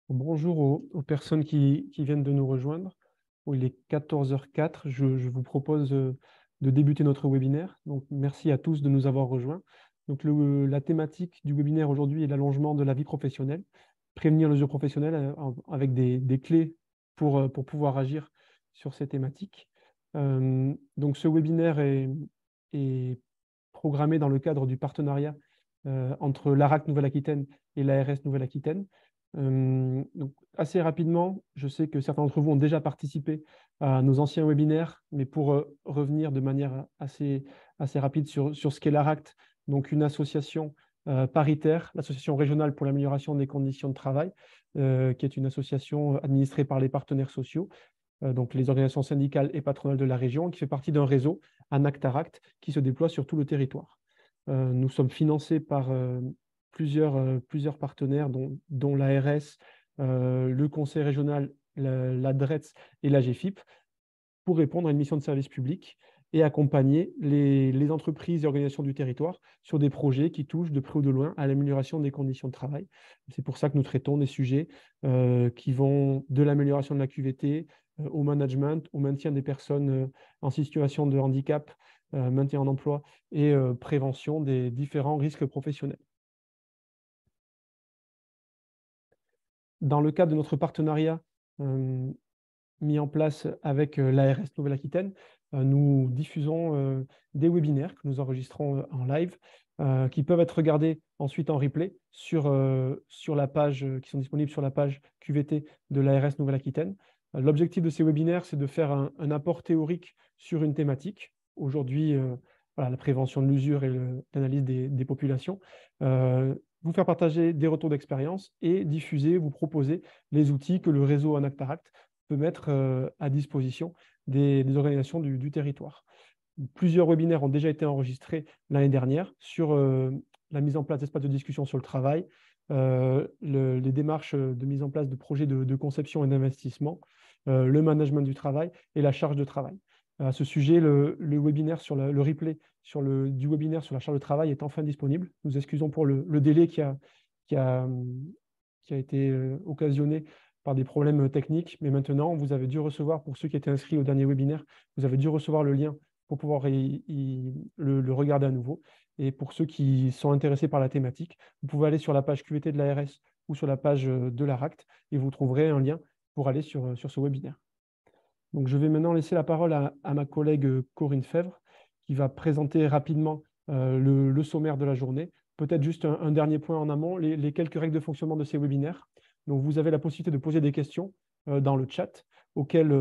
Bonjour aux personnes qui viennent de nous rejoindre. Il est 14h04. Je vous propose de débuter notre webinaire. Donc, merci à tous de nous avoir rejoints. Donc, la thématique du webinaire aujourd'hui est l'allongement de la vie professionnelle, prévenir l'usure professionnelle avec des clés pour pouvoir agir sur ces thématiques. Donc, ce webinaire est programmé dans le cadre du partenariat entre l'ARAC Nouvelle-Aquitaine et l'ARS Nouvelle-Aquitaine. Donc, assez rapidement, je sais que certains d'entre vous ont déjà participé à nos anciens webinaires, mais pour revenir de manière assez rapide sur ce qu'est l'ARACT, donc une association paritaire, l'association régionale pour l'amélioration des conditions de travail, qui est une association administrée par les partenaires sociaux, donc les organisations syndicales et patronales de la région, qui fait partie d'un réseau, ANACT-ARACT, qui se déploie sur tout le territoire. Nous sommes financés par plusieurs partenaires, dont l'ARS, le Conseil régional, la DRETS et la GFIP, pour répondre à une mission de service public et accompagner les entreprises et organisations du territoire sur des projets qui touchent de près ou de loin à l'amélioration des conditions de travail. C'est pour ça que nous traitons des sujets qui vont de l'amélioration de la QVT au management, au maintien des personnes en situation de handicap, maintien en emploi et prévention des différents risques professionnels. Dans le cadre de notre partenariat mis en place avec l'ARS Nouvelle-Aquitaine, nous diffusons des webinaires que nous enregistrons en live, qui peuvent être regardés ensuite en replay sur la page, qui sont disponibles sur la page QVT de l'ARS Nouvelle-Aquitaine. L'objectif de ces webinaires, c'est de faire un apport théorique sur une thématique. Aujourd'hui, voilà, la prévention de l'usure et l'analyse des populations. Vous faire partager des retours d'expérience et diffuser, vous proposer les outils que le réseau ANACT-ARACT peut mettre à disposition des organisations du territoire. Plusieurs webinaires ont déjà été enregistrés l'année dernière sur la mise en place d'espaces de discussion sur le travail, les démarches de mise en place de projets de conception et d'investissement, le management du travail et la charge de travail. À ce sujet, le webinaire le replay du webinaire sur la charge de travail est enfin disponible. Nous excusons pour le délai qui a, qui a été occasionné par des problèmes techniques, mais maintenant, vous avez dû recevoir, pour ceux qui étaient inscrits au dernier webinaire, vous avez dû recevoir le lien pour pouvoir le regarder à nouveau. Et pour ceux qui sont intéressés par la thématique, vous pouvez aller sur la page QVT de l'ARS ou sur la page de l'ARACT et vous trouverez un lien pour aller sur ce webinaire. Donc, je vais maintenant laisser la parole à ma collègue Corinne Fèvre, qui va présenter rapidement le sommaire de la journée. Peut-être juste un dernier point en amont, les quelques règles de fonctionnement de ces webinaires. Donc, vous avez la possibilité de poser des questions dans le chat, auxquelles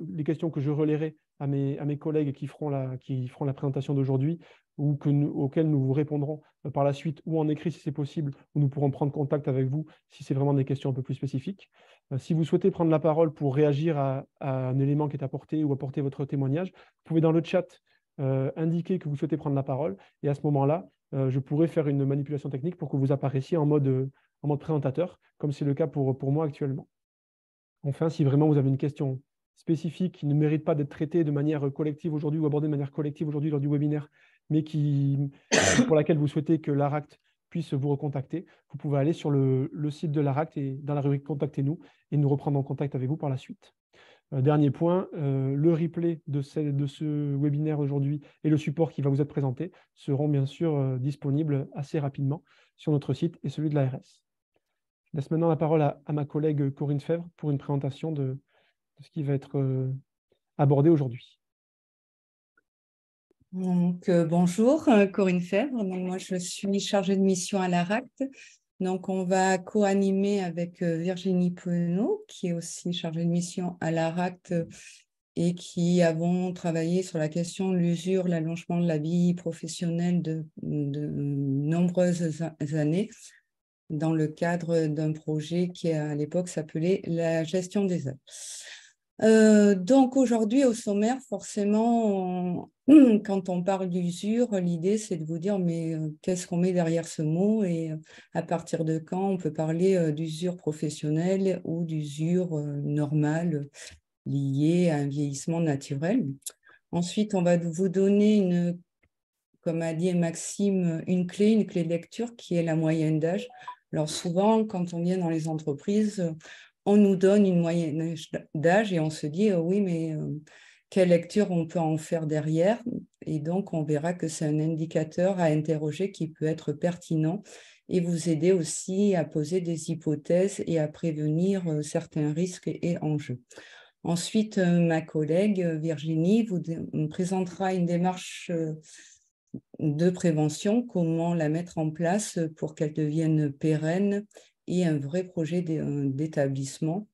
les questions que je relayerai à mes collègues qui feront la présentation d'aujourd'hui ou auxquelles nous vous répondrons par la suite, ou en écrit si c'est possible, ou nous pourrons prendre contact avec vous si c'est vraiment des questions un peu plus spécifiques. Si vous souhaitez prendre la parole pour réagir à un élément qui est apporté ou apporter votre témoignage, vous pouvez dans le chat indiquer que vous souhaitez prendre la parole. Et à ce moment-là, je pourrai faire une manipulation technique pour que vous apparaissiez en mode présentateur, comme c'est le cas pour moi actuellement. Enfin, si vraiment vous avez une question spécifique qui ne mérite pas d'être traitée de manière collective aujourd'hui ou abordée de manière collective aujourd'hui lors du webinaire, mais pour laquelle vous souhaitez que l'ARACT puisse vous recontacter, vous pouvez aller sur le site de l'ARACT et dans la rubrique Contactez-nous et nous reprendre en contact avec vous par la suite. Dernier point, le replay de ce webinaire aujourd'hui et le support qui va vous être présenté seront bien sûr disponibles assez rapidement sur notre site et celui de l'ARS. Je laisse maintenant la parole à ma collègue Corinne Fèvre pour une présentation de ce qui va être abordé aujourd'hui. Donc, bonjour, Corinne Fèvre. Donc, moi, je suis chargée de mission à l'ARACT. Donc, on va co-animer avec Virginie Poenot, qui est aussi chargée de mission à l'ARACT et qui avons travaillé sur la question de l'usure, l'allongement de la vie professionnelle de nombreuses années dans le cadre d'un projet qui, à l'époque, s'appelait la gestion des heures. Donc aujourd'hui au sommaire, forcément, quand on parle d'usure, l'idée c'est de vous dire mais qu'est-ce qu'on met derrière ce mot et à partir de quand on peut parler d'usure professionnelle ou d'usure normale liée à un vieillissement naturel. Ensuite, on va vous donner comme a dit Maxime, une clé de lecture qui est la moyenne d'âge. Alors souvent, quand on vient dans les entreprises, on nous donne une moyenne d'âge et on se dit, oui, mais quelle lecture on peut en faire derrière? Et donc, on verra que c'est un indicateur à interroger qui peut être pertinent et vous aider aussi à poser des hypothèses et à prévenir certains risques et enjeux. Ensuite, ma collègue Virginie vous présentera une démarche de prévention, comment la mettre en place pour qu'elle devienne pérenne et un vrai projet d'établissement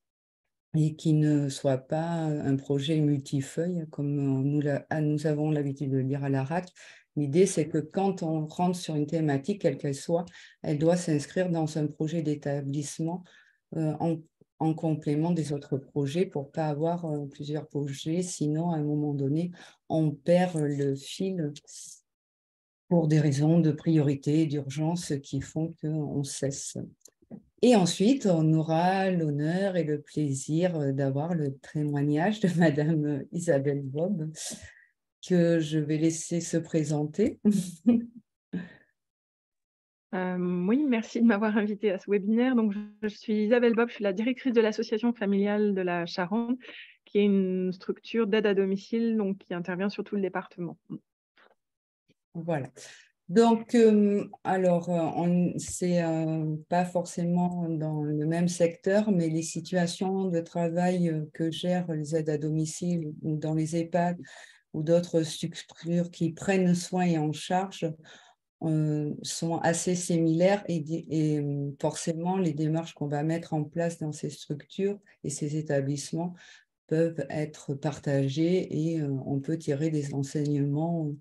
et qui ne soit pas un projet multifeuille comme nous avons l'habitude de le dire à la RAC. L'idée, c'est que quand on rentre sur une thématique, quelle qu'elle soit, elle doit s'inscrire dans un projet d'établissement en complément des autres projets pour ne pas avoir plusieurs projets. Sinon, à un moment donné, on perd le fil pour des raisons de priorité et d'urgence qui font qu'on cesse. Et ensuite, on aura l'honneur et le plaisir d'avoir le témoignage de Madame Isabelle Bob, que je vais laisser se présenter. Oui, merci de m'avoir invitée à ce webinaire. Donc, je suis Isabelle Bob, je suis la directrice de l'association familiale de la Charente, qui est une structure d'aide à domicile donc, qui intervient sur tout le département. Voilà. Donc, alors, c'est pas forcément dans le même secteur, mais les situations de travail que gèrent les aides à domicile ou dans les EHPAD ou d'autres structures qui prennent soin et en charge sont assez similaires et forcément, les démarches qu'on va mettre en place dans ces structures et ces établissements peuvent être partagées et on peut tirer des enseignements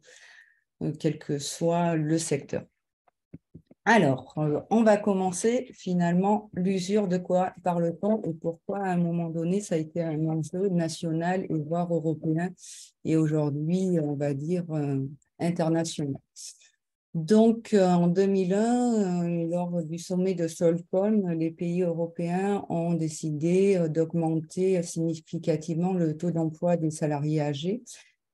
quel que soit le secteur. Alors, on va commencer finalement l'usure de quoi parle-t-on et pourquoi à un moment donné ça a été un enjeu national et voire européen et aujourd'hui on va dire international. Donc en 2001, lors du sommet de Stockholm, les pays européens ont décidé d'augmenter significativement le taux d'emploi des salariés âgés.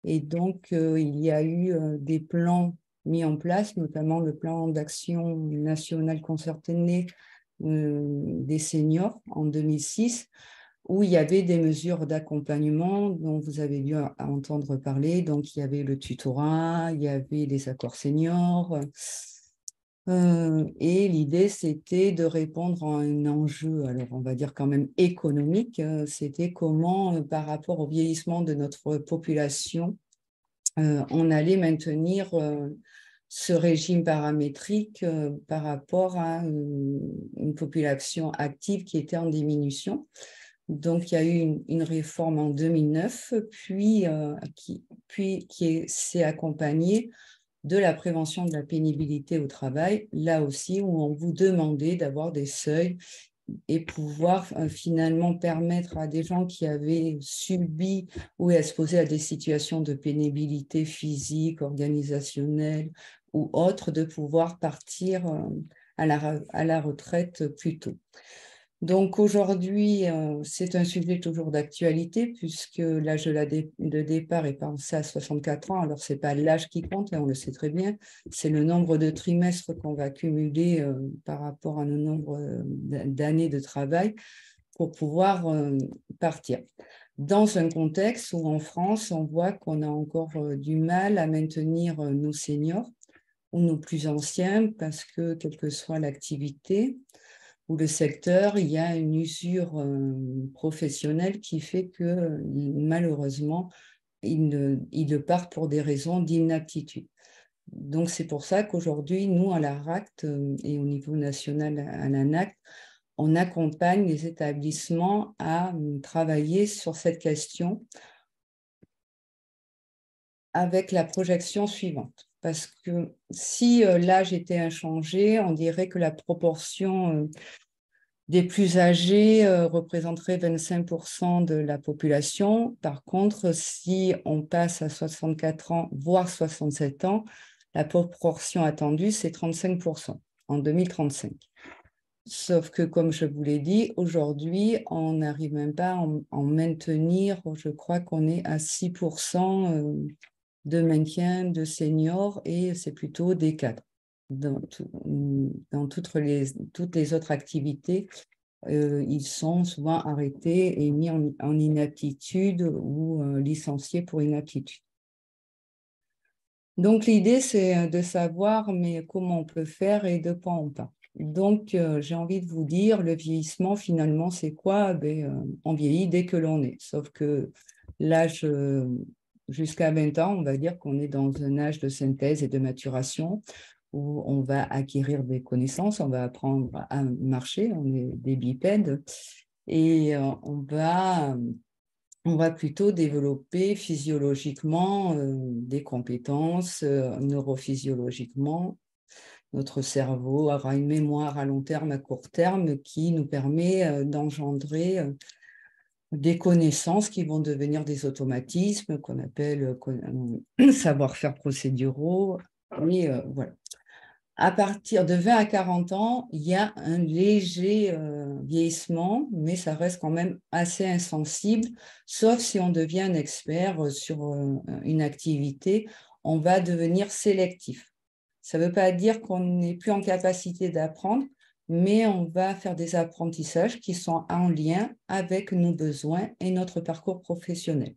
Et donc, il y a eu des plans mis en place, notamment le plan d'action national concerté des seniors en 2006, où il y avait des mesures d'accompagnement dont vous avez dû entendre parler. Donc, il y avait le tutorat, il y avait les accords seniors. Et l'idée, c'était de répondre à un enjeu, alors on va dire quand même économique, c'était comment, par rapport au vieillissement de notre population, on allait maintenir ce régime paramétrique par rapport à une population active qui était en diminution. Donc, il y a eu une réforme en 2009, puis qui s'est accompagnée de la prévention de la pénibilité au travail, là aussi où on vous demandait d'avoir des seuils et pouvoir finalement permettre à des gens qui avaient subi ou exposés à des situations de pénibilité physique, organisationnelle ou autre, de pouvoir partir à la retraite plus tôt. Donc aujourd'hui, c'est un sujet toujours d'actualité puisque l'âge de départ est pensé à 64 ans. Alors, ce n'est pas l'âge qui compte, et on le sait très bien, c'est le nombre de trimestres qu'on va cumuler par rapport à nos nombres d'années de travail pour pouvoir partir. Dans un contexte où en France, on voit qu'on a encore du mal à maintenir nos seniors ou nos plus anciens parce que, quelle que soit l'activité, ou le secteur, il y a une usure professionnelle qui fait que malheureusement, ils partent pour des raisons d'inaptitude. Donc, c'est pour ça qu'aujourd'hui, nous, à la RACT et au niveau national à l'ANACT, on accompagne les établissements à travailler sur cette question avec la projection suivante. Parce que si l'âge était inchangé, on dirait que la proportion des plus âgés représenterait 25% de la population. Par contre, si on passe à 64 ans, voire 67 ans, la proportion attendue, c'est 35% en 2035. Sauf que, comme je vous l'ai dit, aujourd'hui, on n'arrive même pas à en maintenir, je crois qu'on est à 6% de maintien de seniors et c'est plutôt des cadres. dans toutes les autres activités, ils sont souvent arrêtés et mis en inaptitude ou licenciés pour inaptitude. Donc, l'idée, c'est de savoir mais comment on peut faire et de quoi on parle. Donc, j'ai envie de vous dire, le vieillissement, finalement, c'est quoi? On vieillit dès que l'on est. Sauf que l'âge, jusqu'à 20 ans, on va dire qu'on est dans un âge de synthèse et de maturation où on va acquérir des connaissances, on va apprendre à marcher, on est des bipèdes, et on va plutôt développer physiologiquement des compétences, neurophysiologiquement. Notre cerveau aura une mémoire à long terme, à court terme, qui nous permet d'engendrer des connaissances qui vont devenir des automatismes qu'on appelle savoir-faire procéduraux. Et voilà. À partir de 20 à 40 ans, il y a un léger vieillissement, mais ça reste quand même assez insensible, sauf si on devient un expert sur une activité, on va devenir sélectif. Ça ne veut pas dire qu'on n'est plus en capacité d'apprendre, mais on va faire des apprentissages qui sont en lien avec nos besoins et notre parcours professionnel.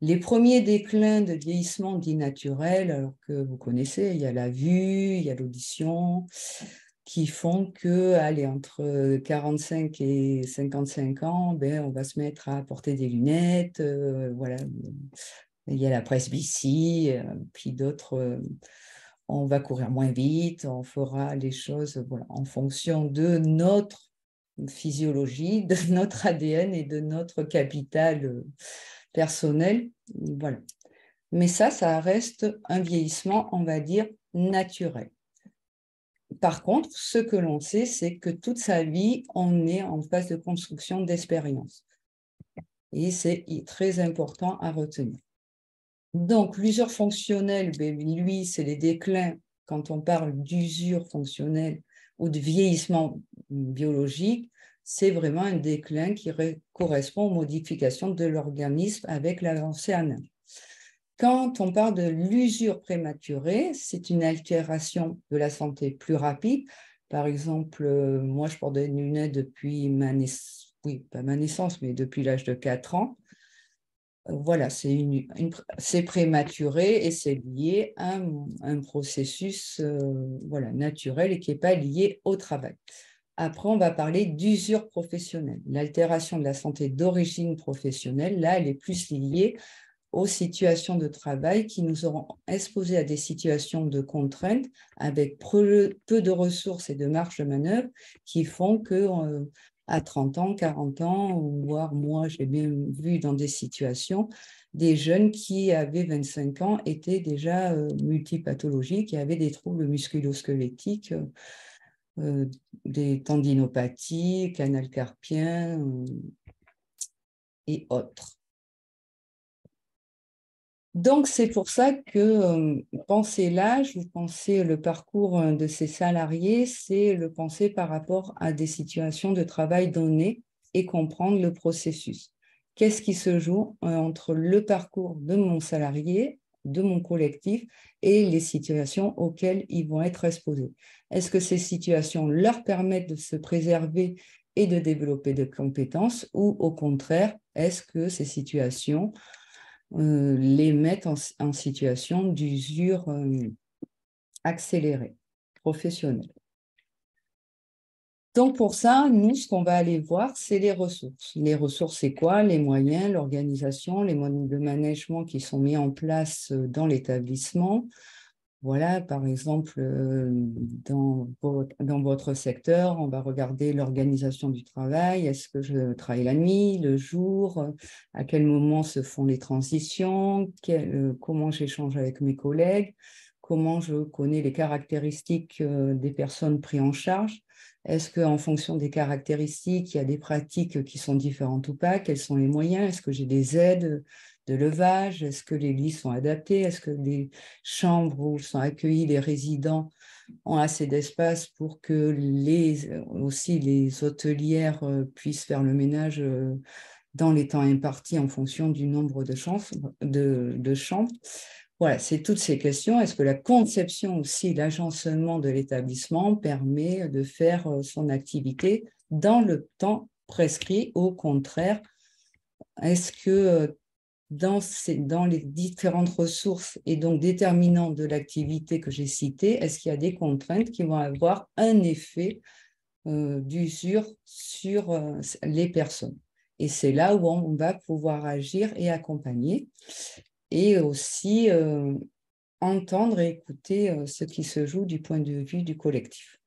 Les premiers déclins de vieillissement dits naturels, alors que vous connaissez, il y a la vue, il y a l'audition, qui font que, allez, entre 45 et 55 ans, on va se mettre à porter des lunettes, voilà. Il y a la presbytie, puis d'autres, on va courir moins vite, on fera les choses voilà, en fonction de notre physiologie, de notre ADN et de notre capital personnel. Voilà. Mais ça reste un vieillissement, on va dire, naturel. Par contre, ce que l'on sait, c'est que toute sa vie, on est en phase de construction d'expérience. Et c'est très important à retenir. Donc, l'usure fonctionnelle, lui, c'est les déclins, quand on parle d'usure fonctionnelle ou de vieillissement biologique, c'est vraiment un déclin qui correspond aux modifications de l'organisme avec l'avancée en âge. Quand on parle de l'usure prématurée, c'est une altération de la santé plus rapide. Par exemple, moi, je porte des lunettes depuis pas ma naissance, mais depuis l'âge de 4 ans. Voilà, c'est prématuré et c'est lié à un processus voilà, naturel et qui n'est pas lié au travail. Après, on va parler d'usure professionnelle. L'altération de la santé d'origine professionnelle, là, elle est plus liée aux situations de travail qui nous auront exposés à des situations de contrainte avec peu de ressources et de marge de manœuvre qui font que à 30 ans, 40 ans, voire moi, j'ai bien vu dans des situations, des jeunes qui avaient 25 ans étaient déjà multipathologiques et avaient des troubles musculo-squelettiques, des tendinopathies, canal carpien et autres. Donc, c'est pour ça que penser l'âge ou penser le parcours de ces salariés, c'est le penser par rapport à des situations de travail données et comprendre le processus. Qu'est-ce qui se joue entre le parcours de mon salarié, de mon collectif et les situations auxquelles ils vont être exposés? Est-ce que ces situations leur permettent de se préserver et de développer des compétences ou au contraire, est-ce que ces situations les mettent en situation d'usure accélérée, professionnelle. Donc, pour ça, nous, ce qu'on va aller voir, c'est les ressources. Les ressources, c'est quoi? Les moyens, l'organisation, les modes de management qui sont mis en place dans l'établissement. Voilà, par exemple, dans votre secteur, on va regarder l'organisation du travail. Est-ce que je travaille la nuit, le jour? À quel moment se font les transitions? Comment j'échange avec mes collègues? Comment je connais les caractéristiques des personnes prises en charge? Est-ce qu'en fonction des caractéristiques, il y a des pratiques qui sont différentes ou pas? Quels sont les moyens? Est-ce que j'ai des aides de levage? Est-ce que les lits sont adaptés? Est-ce que les chambres où sont accueillis les résidents ont assez d'espace pour que aussi les hôtelières puissent faire le ménage dans les temps impartis en fonction du nombre de chambres? Voilà, c'est toutes ces questions. Est-ce que la conception aussi, l'agencement de l'établissement permet de faire son activité dans le temps prescrit? Au contraire, est-ce que dans les différentes ressources et donc déterminants de l'activité que j'ai citées, est-ce qu'il y a des contraintes qui vont avoir un effet d'usure sur les personnes? Et c'est là où on va pouvoir agir et accompagner, et aussi entendre et écouter ce qui se joue du point de vue du collectif.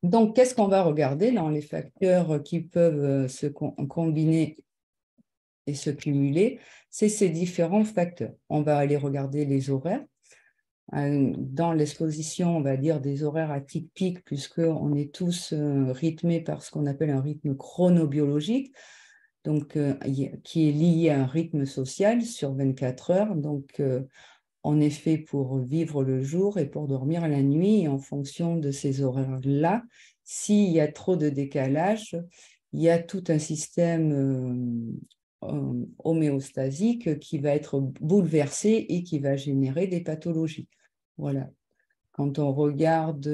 Donc, qu'est-ce qu'on va regarder dans les facteurs qui peuvent se combiner et se cumuler? C'est ces différents facteurs. On va aller regarder les horaires. Dans l'exposition, on va dire des horaires atypiques, puisqu'on est tous rythmés par ce qu'on appelle un rythme chronobiologique, donc, qui est lié à un rythme social sur 24 heures. Donc, on est fait pour vivre le jour et pour dormir la nuit. Et en fonction de ces horaires-là, s'il y a trop de décalage, il y a tout un système homéostasique qui va être bouleversé et qui va générer des pathologies. Voilà. Quand on regarde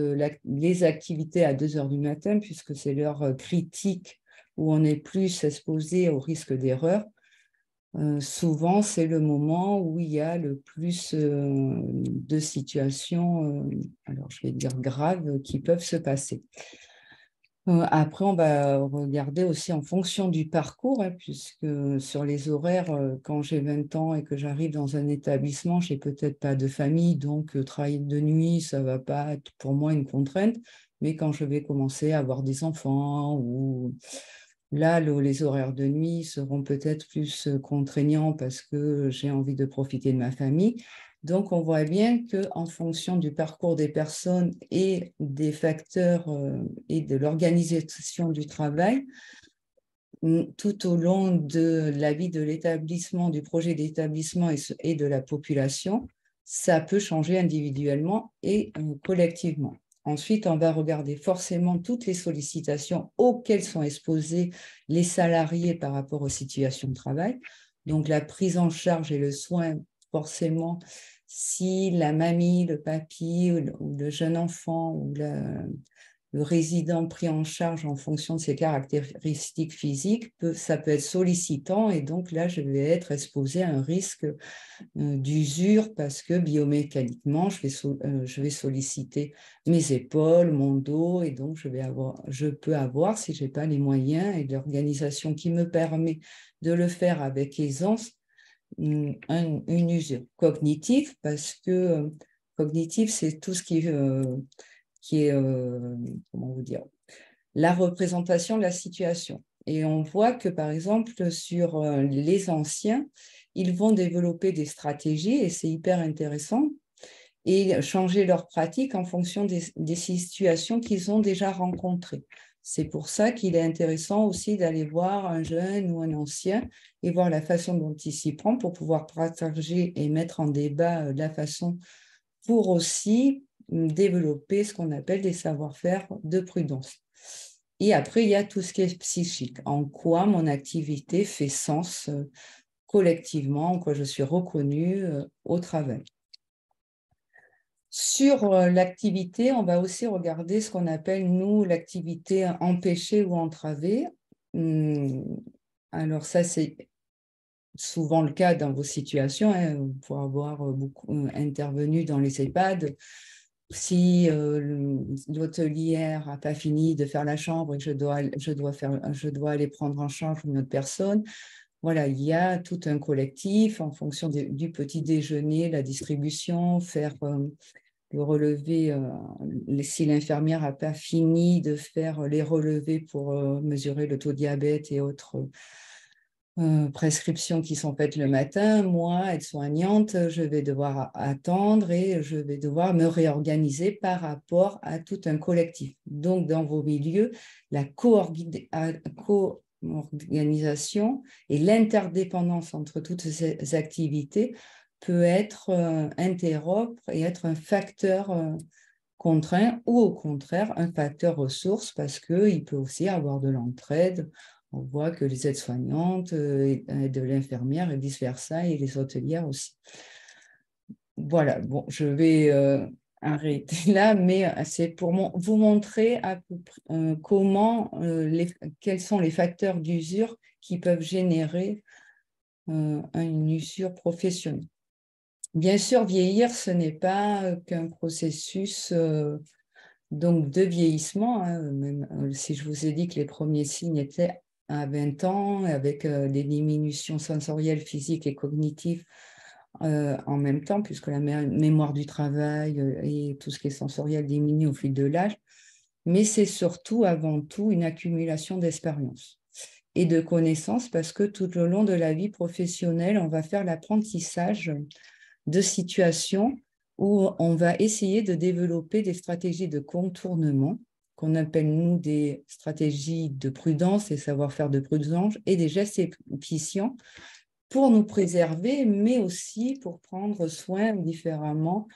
les activités à 2 heures du matin, puisque c'est l'heure critique où on est plus exposé au risque d'erreur, souvent, c'est le moment où il y a le plus de situations, alors je vais dire graves, qui peuvent se passer. Après, on va regarder aussi en fonction du parcours, hein, puisque sur les horaires, quand j'ai 20 ans et que j'arrive dans un établissement, je n'ai peut-être pas de famille, donc travailler de nuit, ça ne va pas être pour moi une contrainte. Mais quand je vais commencer à avoir des enfants, ou là, les horaires de nuit seront peut-être plus contraignants parce que j'ai envie de profiter de ma famille. Donc, on voit bien qu'en fonction du parcours des personnes et des facteurs et de l'organisation du travail, tout au long de la vie de l'établissement, du projet d'établissement et de la population, ça peut changer individuellement et collectivement. Ensuite, on va regarder forcément toutes les sollicitations auxquelles sont exposés les salariés par rapport aux situations de travail. Donc, la prise en charge et le soin, forcément, si la mamie, le papy ou le jeune enfant ou le résident pris en charge en fonction de ses caractéristiques physiques, ça peut être sollicitant, et donc là, je vais être exposée à un risque d'usure parce que biomécaniquement, je vais solliciter mes épaules, mon dos, et donc je peux avoir, si je n'ai pas les moyens et l'organisation qui me permet de le faire avec aisance, une usure cognitive, parce que cognitive, c'est tout ce qui est, comment vous dire, la représentation de la situation. Et on voit que, par exemple, sur les anciens, ils vont développer des stratégies, et c'est hyper intéressant, et changer leurs pratiques en fonction des situations qu'ils ont déjà rencontrées. C'est pour ça qu'il est intéressant aussi d'aller voir un jeune ou un ancien et voir la façon dont il s'y prend pour pouvoir partager et mettre en débat la façon pour aussi développer ce qu'on appelle des savoir-faire de prudence. Et après, il y a tout ce qui est psychique. En quoi mon activité fait sens collectivement, en quoi je suis reconnue au travail. Sur l'activité, on va aussi regarder ce qu'on appelle, nous, l'activité empêchée ou entravée. Alors ça, c'est souvent le cas dans vos situations, hein, pour avoir beaucoup intervenu dans les EHPAD. Si l'hôtelière n'a pas fini de faire la chambre et que je dois aller prendre en charge une autre personne, voilà, il y a tout un collectif en fonction du petit déjeuner, la distribution, faire le relevé, si l'infirmière n'a pas fini de faire les relevés pour mesurer le taux de diabète et autres prescriptions qui sont faites le matin, moi, aide-soignante, je vais devoir attendre et je vais devoir me réorganiser par rapport à tout un collectif. Donc, dans vos milieux, la co-organisation et l'interdépendance entre toutes ces activités peut être interrompre et être un facteur contraint, ou au contraire un facteur ressource, parce qu'il peut aussi avoir de l'entraide On voit que les aides-soignantes aident l'infirmière et vice-versa, et les hôtelières aussi. Voilà, bon, je vais arrêter là, mais c'est pour vous montrer à peu près, quels sont les facteurs d'usure qui peuvent générer une usure professionnelle. Bien sûr, vieillir, ce n'est pas qu'un processus donc de vieillissement, hein, même si je vous ai dit que les premiers signes étaient à 20 ans, avec des diminutions sensorielles, physiques et cognitives en même temps, puisque la mémoire du travail et tout ce qui est sensoriel diminue au fil de l'âge, mais c'est surtout, avant tout, une accumulation d'expérience et de connaissances, parce que tout au long de la vie professionnelle, on va faire l'apprentissage de situations où on va essayer de développer des stratégies de contournement, qu'on appelle, nous, des stratégies de prudence et savoir-faire de prudence, et des gestes efficients pour nous préserver, mais aussi pour prendre soin différemment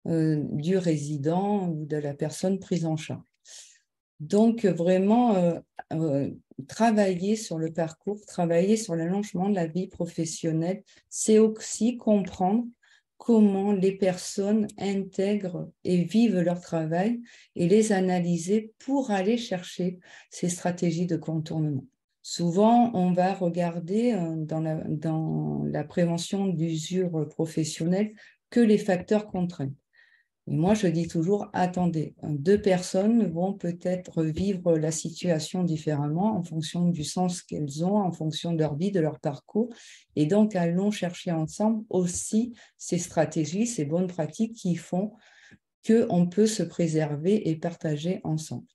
du résident ou de la personne prise en charge. Donc, vraiment, travailler sur le parcours, travailler sur l'allongement de la vie professionnelle, c'est aussi comprendre comment les personnes intègrent et vivent leur travail et les analyser pour aller chercher ces stratégies de contournement. Souvent, on va regarder dans la prévention d'usure professionnelle que les facteurs contraints. Et moi, je dis toujours, attendez, deux personnes vont peut-être vivre la situation différemment en fonction du sens qu'elles ont, en fonction de leur vie, de leur parcours. Et donc, allons chercher ensemble aussi ces stratégies, ces bonnes pratiques qui font qu'on peut se préserver et partager ensemble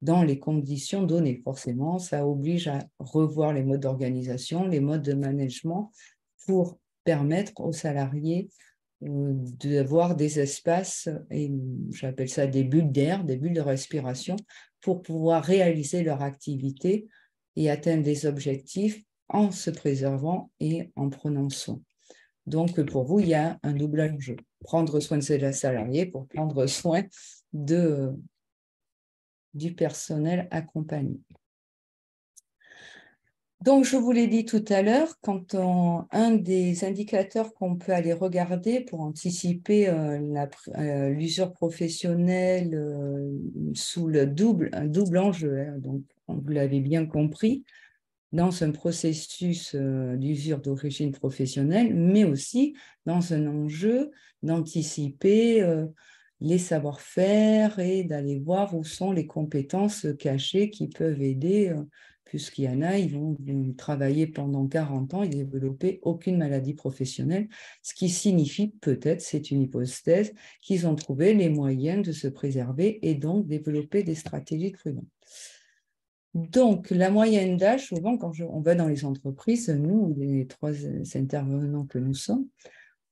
dans les conditions données. Forcément, ça oblige à revoir les modes d'organisation, les modes de management pour permettre aux salariés d'avoir des espaces, et j'appelle ça des bulles d'air, des bulles de respiration, pour pouvoir réaliser leur activité et atteindre des objectifs en se préservant et en prenant soin. Donc, pour vous, il y a un double enjeu. Prendre soin de ses salariés pour prendre soin du personnel accompagné. Donc, je vous l'ai dit tout à l'heure, un des indicateurs qu'on peut aller regarder pour anticiper l'usure professionnelle sous un double enjeu, hein, donc vous l'avez bien compris, dans un processus d'usure d'origine professionnelle, mais aussi dans un enjeu d'anticiper les savoir-faire et d'aller voir où sont les compétences cachées qui peuvent aider, puisqu'il y en a, ils vont travailler pendant 40 ans et développer aucune maladie professionnelle, ce qui signifie peut-être, c'est une hypothèse, qu'ils ont trouvé les moyens de se préserver et donc développer des stratégies de prudence. Donc, la moyenne d'âge, souvent, quand on va dans les entreprises, nous, les trois intervenants que nous sommes,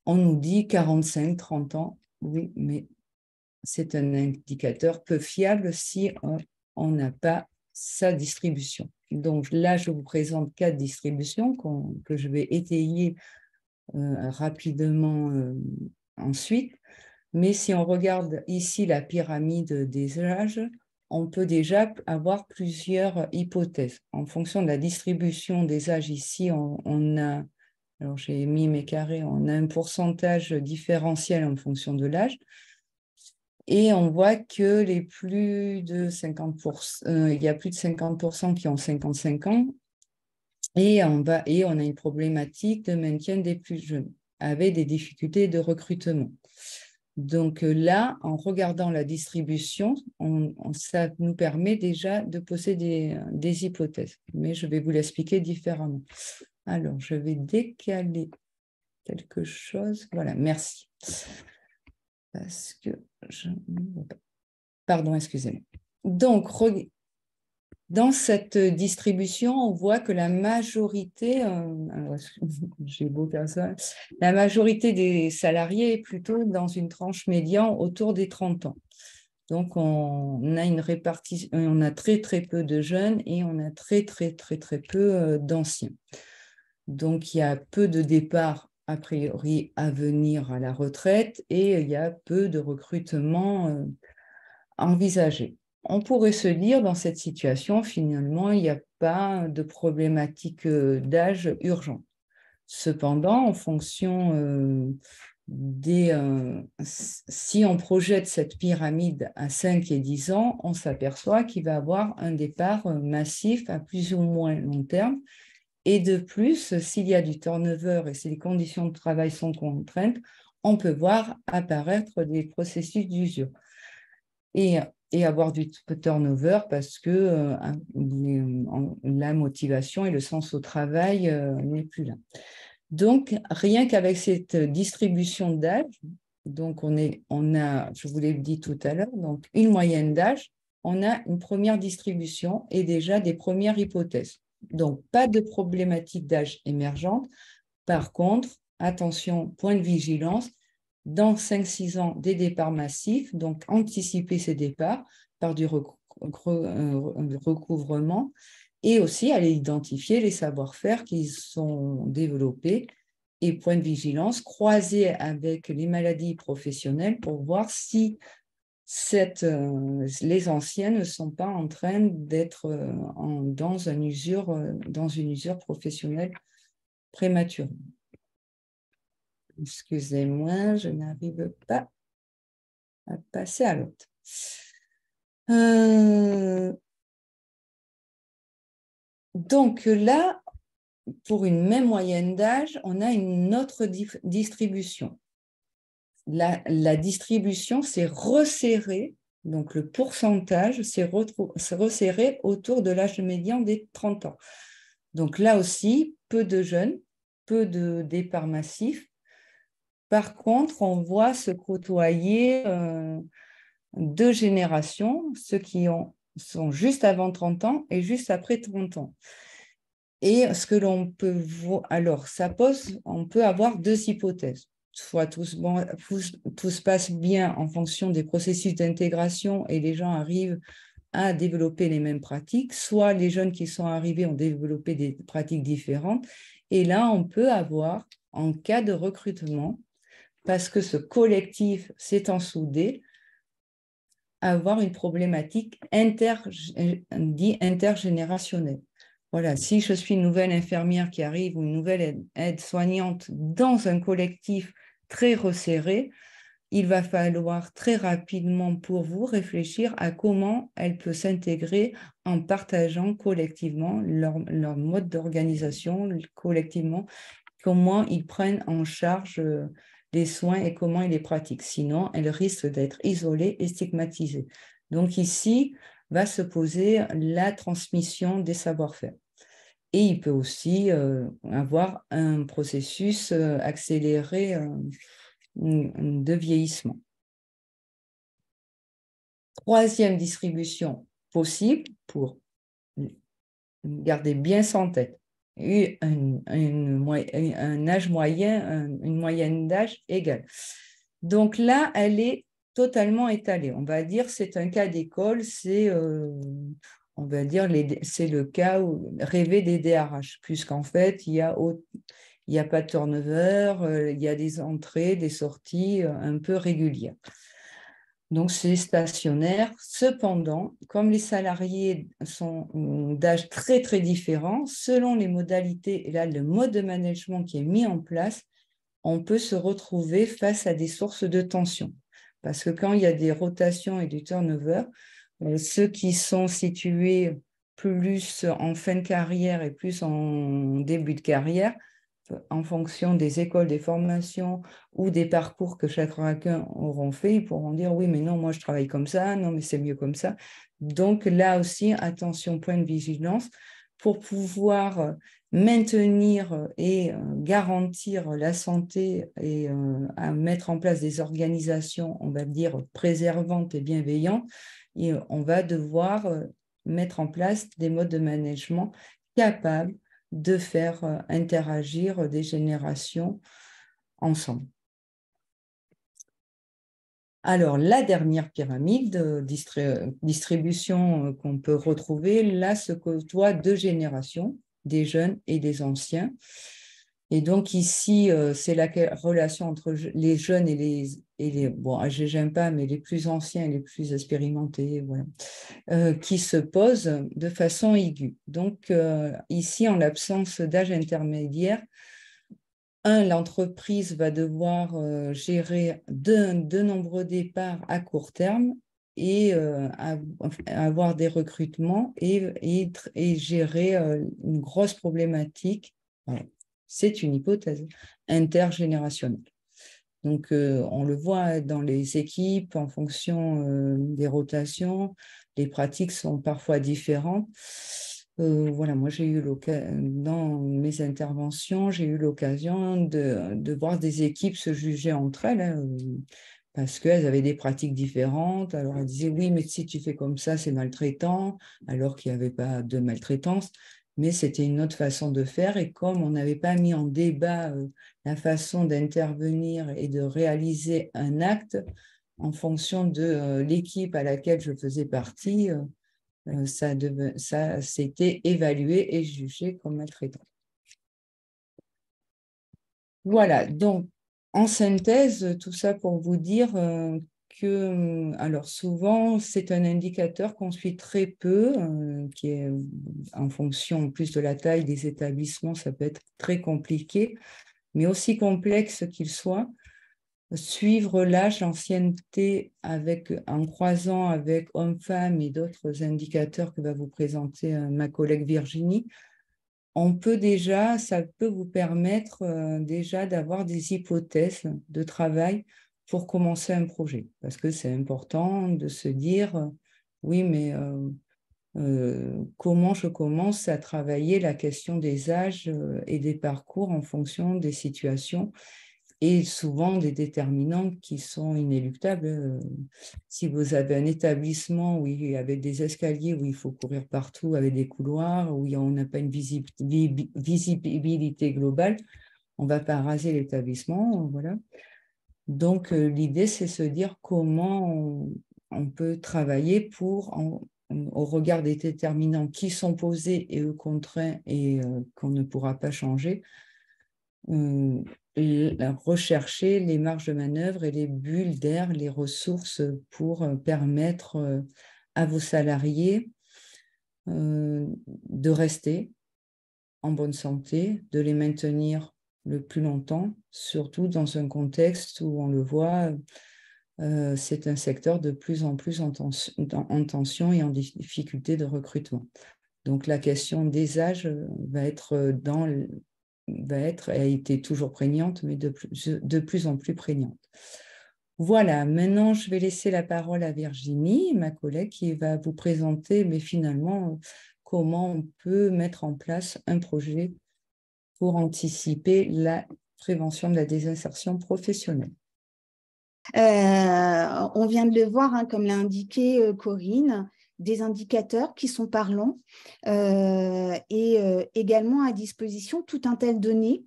on nous dit 45, 30 ans. Oui, mais c'est un indicateur peu fiable si on n'a pas sa distribution. Donc là, je vous présente 4 distributions que je vais étayer rapidement ensuite. Mais si on regarde ici la pyramide des âges, on peut déjà avoir plusieurs hypothèses. En fonction de la distribution des âges ici, on a, alors j'ai mis mes carrés, on a un pourcentage différentiel en fonction de l'âge. Et on voit que les plus de 50%, il y a plus de 50% qui ont 55 ans. Et on a une problématique de maintien des plus jeunes, avec des difficultés de recrutement. Donc là, en regardant la distribution, ça nous permet déjà de poser des hypothèses. Mais je vais vous l'expliquer différemment. Alors, je vais décaler quelque chose. Voilà, merci. Parce que je ne vois pas. Pardon, excusez-moi. Donc, dans cette distribution, on voit que la majorité, j'ai beau faire ça, la majorité des salariés est plutôt dans une tranche médiane autour des 30 ans. Donc, on a une répartition, on a très, très peu de jeunes et on a très, très, très, très peu d'anciens. Donc, il y a peu de départs, a priori, à venir à la retraite et il y a peu de recrutement envisagé. on pourrait se dire, dans cette situation, finalement, il n'y a pas de problématique d'âge urgente. Cependant, en fonction si on projette cette pyramide à 5 et 10 ans, on s'aperçoit qu'il va y avoir un départ massif à plus ou moins long terme. Et de plus, s'il y a du turnover et si les conditions de travail sont contraintes, on peut voir apparaître des processus d'usure. Et avoir du turnover parce que la motivation et le sens au travail n'est plus là. Donc, rien qu'avec cette distribution d'âge, donc on a, je vous l'ai dit tout à l'heure, donc une moyenne d'âge, on a une première distribution et déjà des premières hypothèses. Donc, pas de problématique d'âge émergente. Par contre, attention, point de vigilance, dans 5-6 ans, des départs massifs, donc anticiper ces départs par du recouvrement et aussi aller identifier les savoir-faire qui sont développés et point de vigilance, croiser avec les maladies professionnelles pour voir si les anciens ne sont pas en train d'être dans une usure professionnelle prématurée. Excusez-moi, je n'arrive pas à passer à l'autre. Donc là, pour une même moyenne d'âge, on a une autre distribution. La distribution s'est resserrée, donc le pourcentage s'est resserré autour de l'âge médian des 30 ans. Donc là aussi, peu de jeunes, peu de départs massifs. Par contre, on voit se côtoyer deux générations, ceux qui sont juste avant 30 ans et juste après 30 ans. Et ce que l'on peut voir, alors on peut avoir deux hypothèses. Soit tout se passe bien en fonction des processus d'intégration et les gens arrivent à développer les mêmes pratiques, soit les jeunes qui sont arrivés ont développé des pratiques différentes. Et là, on peut avoir, en cas de recrutement, parce que ce collectif s'étant soudé, avoir une problématique intergénérationnelle. Voilà, si je suis une nouvelle infirmière qui arrive ou une nouvelle aide-soignante dans un collectif très resserré, il va falloir très rapidement pour vous réfléchir à comment elle peut s'intégrer en partageant collectivement leur mode d'organisation, collectivement, comment ils prennent en charge les soins et comment ils les pratiquent. Sinon, elle risque d'être isolée et stigmatisée. Donc ici, va se poser la transmission des savoir-faire. Et il peut aussi avoir un processus accéléré de vieillissement. Troisième distribution possible pour garder bien ça en tête. Un âge moyen, une moyenne d'âge égale. Donc là, elle est totalement étalée. On va dire c'est un cas d'école, c'est on va dire c'est le cas où rêver des DRH, puisqu'en fait, il y a pas de turnover, il y a des entrées, des sorties un peu régulières. Donc, c'est stationnaire. Cependant, comme les salariés sont d'âge très, très différents, selon les modalités et là, le mode de management qui est mis en place, on peut se retrouver face à des sources de tension. Parce que quand il y a des rotations et du turnover, ceux qui sont situés plus en fin de carrière et plus en début de carrière, en fonction des écoles, des formations ou des parcours que chacun auront fait, ils pourront dire oui, mais non, moi je travaille comme ça, non, mais c'est mieux comme ça. Donc là aussi, attention, point de vigilance, pour pouvoir maintenir et garantir la santé et à mettre en place des organisations, on va dire, préservantes et bienveillantes, et on va devoir mettre en place des modes de management capables de faire interagir des générations ensemble. Alors, la dernière pyramide de distribution qu'on peut retrouver, là se côtoient deux générations, des jeunes et des anciens. Et donc ici, c'est la relation entre les jeunes et et bon, âgés, j'aime pas, mais les plus anciens et les plus expérimentés, voilà, qui se posent de façon aiguë. Donc, ici, en l'absence d'âge intermédiaire, l'entreprise va devoir gérer de nombreux départs à court terme et avoir des recrutements et gérer une grosse problématique. Voilà. C'est une hypothèse intergénérationnelle. Donc, on le voit dans les équipes en fonction des rotations. Les pratiques sont parfois différentes. Voilà, moi, dans mes interventions, j'ai eu l'occasion de voir des équipes se juger entre elles, hein, parce qu'elles avaient des pratiques différentes. Alors, elles disaient, oui, mais si tu fais comme ça, c'est maltraitant, alors qu'il n'y avait pas de maltraitance. Mais c'était une autre façon de faire. Et comme on n'avait pas mis en débat la façon d'intervenir et de réaliser un acte en fonction de l'équipe à laquelle je faisais partie, ça s'était évalué et jugé comme maltraitant. Voilà, donc en synthèse, tout ça pour vous dire que, alors souvent, c'est un indicateur qu'on suit très peu, qui est en fonction plus de la taille des établissements, ça peut être très compliqué, mais aussi complexe qu'il soit, suivre l'âge, l'ancienneté en croisant avec hommes-femmes et d'autres indicateurs que va vous présenter ma collègue Virginie, ça peut vous permettre déjà d'avoir des hypothèses de travail pour commencer un projet. Parce que c'est important de se dire, oui, mais comment je commence à travailler la question des âges et des parcours en fonction des situations et souvent des déterminants qui sont inéluctables. Si vous avez un établissement avec des escaliers où il faut courir partout, avec des couloirs, où on n'a pas une visibilité globale, on ne va pas raser l'établissement. Voilà. Donc, l'idée, c'est se dire comment on peut travailler au regard des déterminants qui sont posés et eux contraints et qu'on ne pourra pas changer, rechercher les marges de manœuvre et les bulles d'air, les ressources pour permettre à vos salariés de rester en bonne santé, de les maintenir le plus longtemps, surtout dans un contexte où on le voit, c'est un secteur de plus en plus en tension et en difficulté de recrutement. Donc la question des âges a été toujours prégnante, mais de plus en plus prégnante. Voilà, maintenant je vais laisser la parole à Virginie, ma collègue, qui va vous présenter, mais finalement, comment on peut mettre en place un projet pour anticiper la prévention de la désinsertion professionnelle. On vient de le voir, hein, comme l'a indiqué Corinne, des indicateurs qui sont parlants et également à disposition tout un tas de données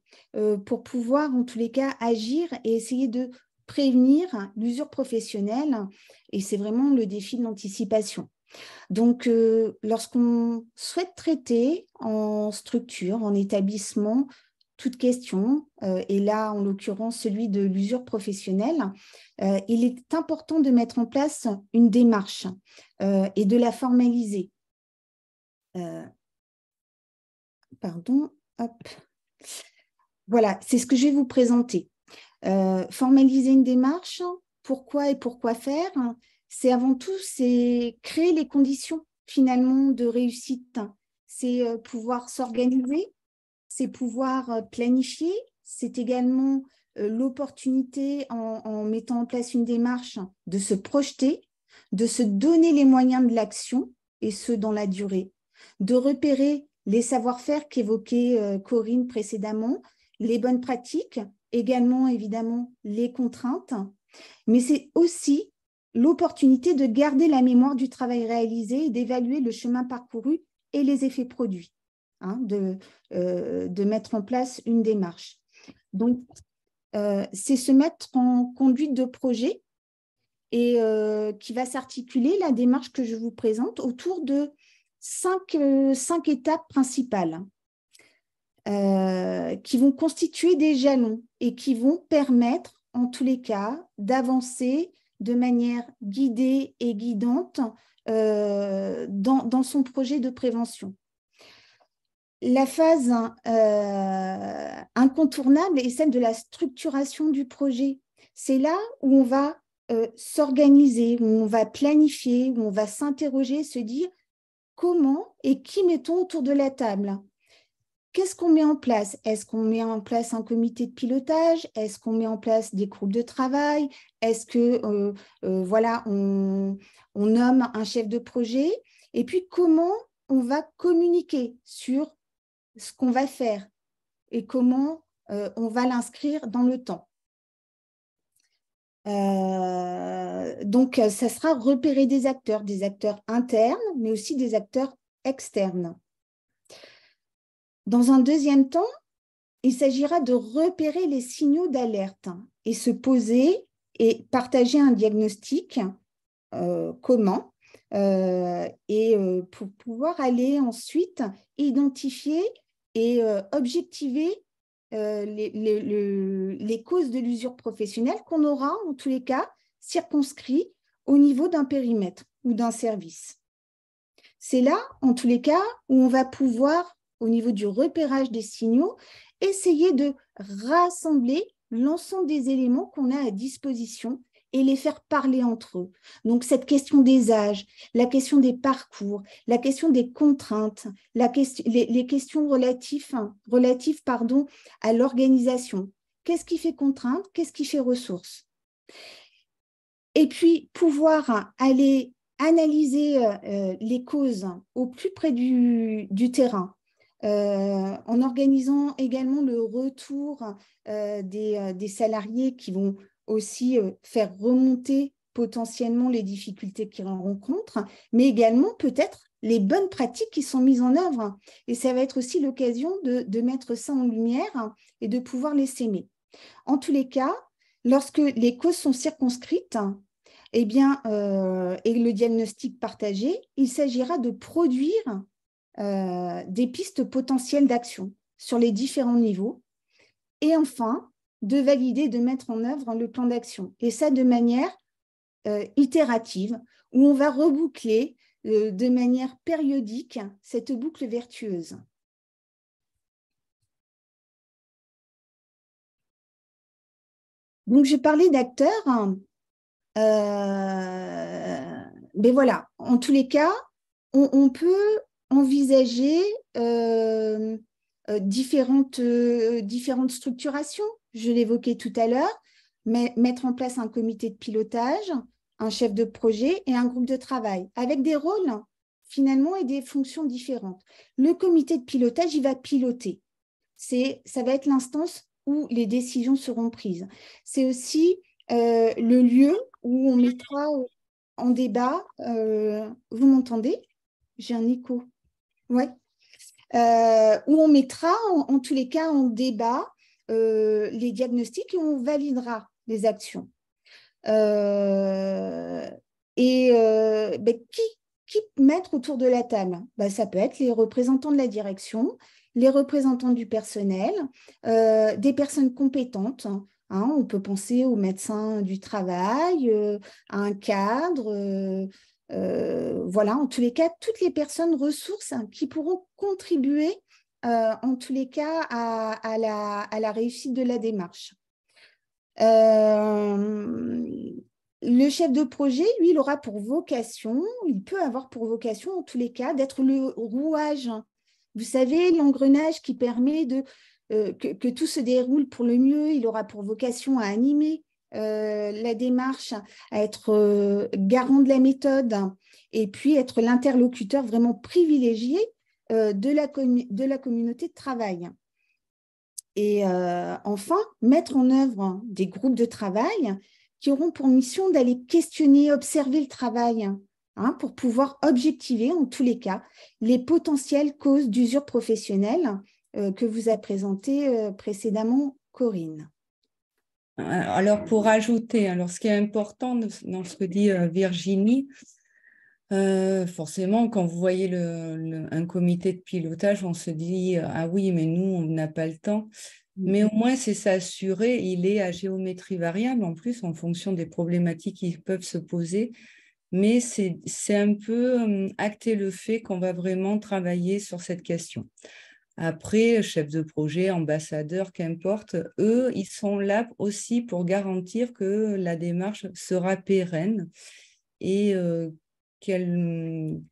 pour pouvoir en tous les cas agir et essayer de prévenir l'usure professionnelle, et c'est vraiment le défi de l'anticipation. Donc, lorsqu'on souhaite traiter en structure, en établissement, toute question, et là, en l'occurrence, celui de l'usure professionnelle, il est important de mettre en place une démarche et de la formaliser. Pardon, hop. Voilà, c'est ce que je vais vous présenter. Formaliser une démarche, pourquoi et pourquoi faire? C'est avant tout, c'est créer les conditions finalement de réussite. C'est pouvoir s'organiser, c'est pouvoir planifier, c'est également l'opportunité en mettant en place une démarche de se projeter, de se donner les moyens de l'action, et ce dans la durée, de repérer les savoir-faire qu'évoquait Corinne précédemment, les bonnes pratiques, également évidemment les contraintes, mais c'est aussi l'opportunité de garder la mémoire du travail réalisé et d'évaluer le chemin parcouru et les effets produits, hein, de mettre en place une démarche. Donc, c'est se mettre en conduite de projet et qui va s'articuler, la démarche que je vous présente, autour de cinq étapes principales qui vont constituer des jalons et qui vont permettre en tous les cas, d'avancer de manière guidée et guidante dans son projet de prévention. La phase incontournable est celle de la structuration du projet. C'est là où on va s'organiser, où on va planifier, où on va s'interroger, se dire comment et qui mettons autour de la table. Qu'est-ce qu'on met en place? Est-ce qu'on met en place un comité de pilotage? Est-ce qu'on met en place des groupes de travail? Est-ce que voilà, on nomme un chef de projet? Et puis, comment on va communiquer sur ce qu'on va faire et comment on va l'inscrire dans le temps? Donc, ça sera repérer des acteurs internes, mais aussi des acteurs externes. Dans un deuxième temps, il s'agira de repérer les signaux d'alerte et se poser et partager un diagnostic commun pour pouvoir aller ensuite identifier et objectiver les causes de l'usure professionnelle qu'on aura en tous les cas circonscrit au niveau d'un périmètre ou d'un service. C'est là, en tous les cas, où on va pouvoir, au niveau du repérage des signaux, essayer de rassembler l'ensemble des éléments qu'on a à disposition et les faire parler entre eux. Donc, cette question des âges, la question des parcours, la question des contraintes, les questions relatives à l'organisation. Qu'est-ce qui fait contrainte? Qu'est-ce qui fait ressources? Et puis, pouvoir aller analyser les causes au plus près du terrain, en organisant également le retour des salariés qui vont aussi faire remonter potentiellement les difficultés qu'ils rencontrent, mais également peut-être les bonnes pratiques qui sont mises en œuvre. Et ça va être aussi l'occasion de mettre ça en lumière et de pouvoir les s'aimer. En tous les cas, lorsque les causes sont circonscrites, eh bien, et le diagnostic partagé, il s'agira de produire des pistes potentielles d'action sur les différents niveaux et enfin, de valider, de mettre en œuvre le plan d'action. Et ça de manière itérative, où on va reboucler de manière périodique cette boucle vertueuse. Donc, je parlais d'acteurs. Mais voilà, en tous les cas, on peut envisager différentes structurations. Je l'évoquais tout à l'heure, mais mettre en place un comité de pilotage, un chef de projet et un groupe de travail, avec des rôles finalement et des fonctions différentes. Le comité de pilotage, il va piloter. Ça va être l'instance où les décisions seront prises. C'est aussi le lieu où on mettra en débat. Vous m'entendez? J'ai un écho. Ouais. Où on mettra en tous les cas en débat les diagnostics et on validera les actions. Qui mettre autour de la table? Ça peut être les représentants de la direction, les représentants du personnel, des personnes compétentes. Hein, on peut penser aux médecins du travail, à un cadre. Voilà, en tous les cas, toutes les personnes ressources qui pourront contribuer en tous les cas à la réussite de la démarche. Le chef de projet, lui, il aura pour vocation, il peut avoir pour vocation en tous les cas d'être le rouage. Vous savez, l'engrenage qui permet que tout se déroule pour le mieux. Il aura pour vocation à animer la démarche, à être garant de la méthode et puis être l'interlocuteur vraiment privilégié de la communauté de travail. Et enfin, mettre en œuvre des groupes de travail qui auront pour mission d'aller questionner, observer le travail, hein, pour pouvoir objectiver, en tous les cas, les potentielles causes d'usure professionnelle que vous a présenté précédemment Corinne. Alors, pour ajouter, ce qui est important dans ce que dit Virginie, Forcément, quand vous voyez un comité de pilotage, on se dit ah oui, mais nous, on n'a pas le temps. Mais au moins, c'est s'assurer, il est à géométrie variable, en plus, en fonction des problématiques qui peuvent se poser. Mais c'est un peu acter le fait qu'on va vraiment travailler sur cette question. Après, chef de projet, ambassadeur, qu'importe, eux, ils sont là aussi pour garantir que la démarche sera pérenne et que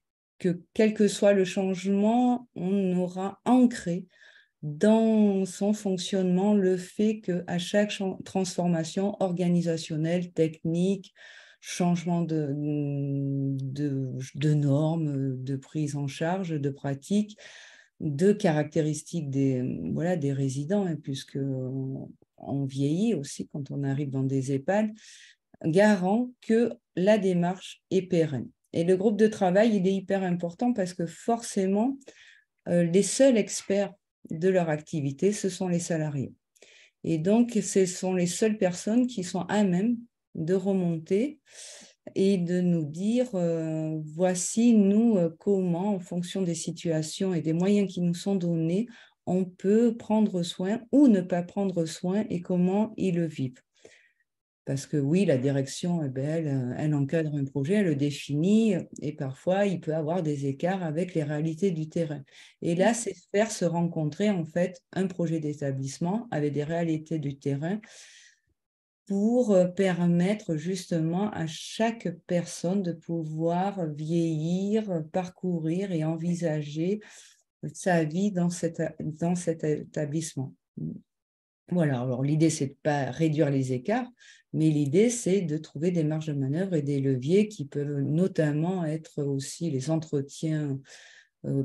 quel que soit le changement, on aura ancré dans son fonctionnement le fait qu'à chaque transformation organisationnelle, technique, changement de normes, de prise en charge, de pratiques, de caractéristiques des résidents, hein, puisque on vieillit aussi quand on arrive dans des EHPAD, garant que la démarche est pérenne. Et le groupe de travail, il est hyper important parce que forcément, les seuls experts de leur activité, ce sont les salariés. Et donc, ce sont les seules personnes qui sont à même de remonter et de nous dire, voici, nous, comment, en fonction des situations et des moyens qui nous sont donnés, on peut prendre soin ou ne pas prendre soin et comment ils le vivent. Parce que oui, la direction, elle encadre un projet, elle le définit et parfois, il peut avoir des écarts avec les réalités du terrain. Et là, c'est faire se rencontrer en fait un projet d'établissement avec des réalités du terrain pour permettre justement à chaque personne de pouvoir vieillir, parcourir et envisager sa vie dans cet établissement. Voilà, alors l'idée, c'est de ne pas réduire les écarts, mais l'idée, c'est de trouver des marges de manœuvre et des leviers qui peuvent notamment être aussi les entretiens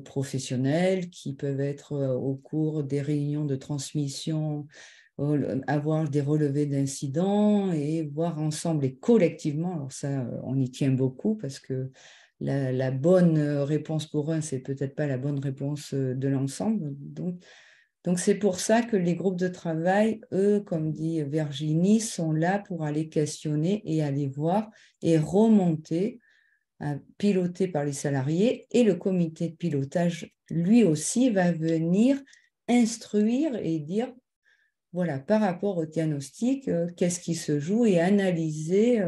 professionnels, qui peuvent être au cours des réunions de transmission, avoir des relevés d'incidents et voir ensemble et collectivement, alors ça, on y tient beaucoup parce que la bonne réponse pour un, c'est peut-être pas la bonne réponse de l'ensemble. Donc, c'est pour ça que les groupes de travail, eux, comme dit Virginie, sont là pour aller questionner et aller voir et remonter, piloté par les salariés. Et le comité de pilotage, lui aussi, va venir instruire et dire, voilà, par rapport au diagnostic, qu'est-ce qui se joue et analyser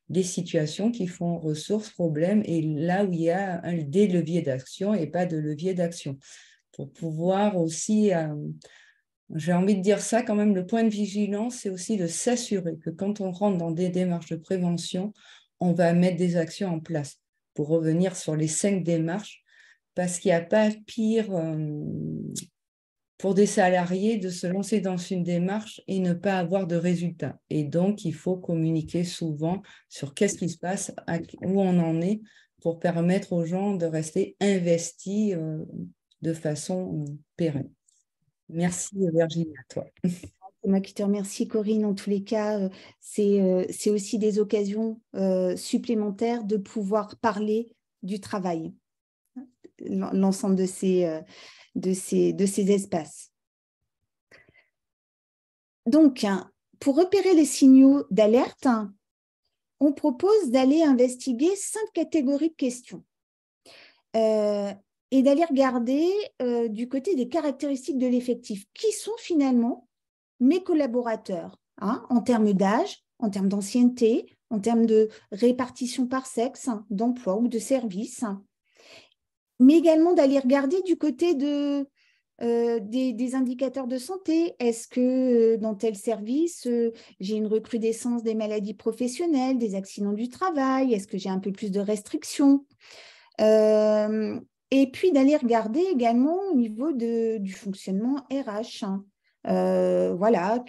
les situations qui font ressources, problèmes et là où il y a des leviers d'action et pas de levier d'action. Pour pouvoir aussi, j'ai envie de dire ça quand même, le point de vigilance, c'est aussi de s'assurer que quand on rentre dans des démarches de prévention, on va mettre des actions en place pour revenir sur les 5 démarches, parce qu'il n'y a pas pire pour des salariés de se lancer dans une démarche et ne pas avoir de résultats. Et donc, il faut communiquer souvent sur qu'est-ce qui se passe, où on en est, pour permettre aux gens de rester investis de façon pérenne. Merci Virginie, à toi. C'est moi qui te remercie, Corinne. En tous les cas, c'est aussi des occasions supplémentaires de pouvoir parler du travail, l'ensemble de ces espaces. Donc, pour repérer les signaux d'alerte, on propose d'aller investiguer 5 catégories de questions. Et d'aller regarder du côté des caractéristiques de l'effectif. Qui sont finalement mes collaborateurs, en termes d'âge, en termes d'ancienneté, en termes de répartition par sexe, d'emploi ou de service. Mais également d'aller regarder du côté des indicateurs de santé. Est-ce que dans tel service, j'ai une recrudescence des maladies professionnelles, des accidents du travail? Est-ce que j'ai un peu plus de restrictions? Et puis d'aller regarder également au niveau du fonctionnement RH. Voilà,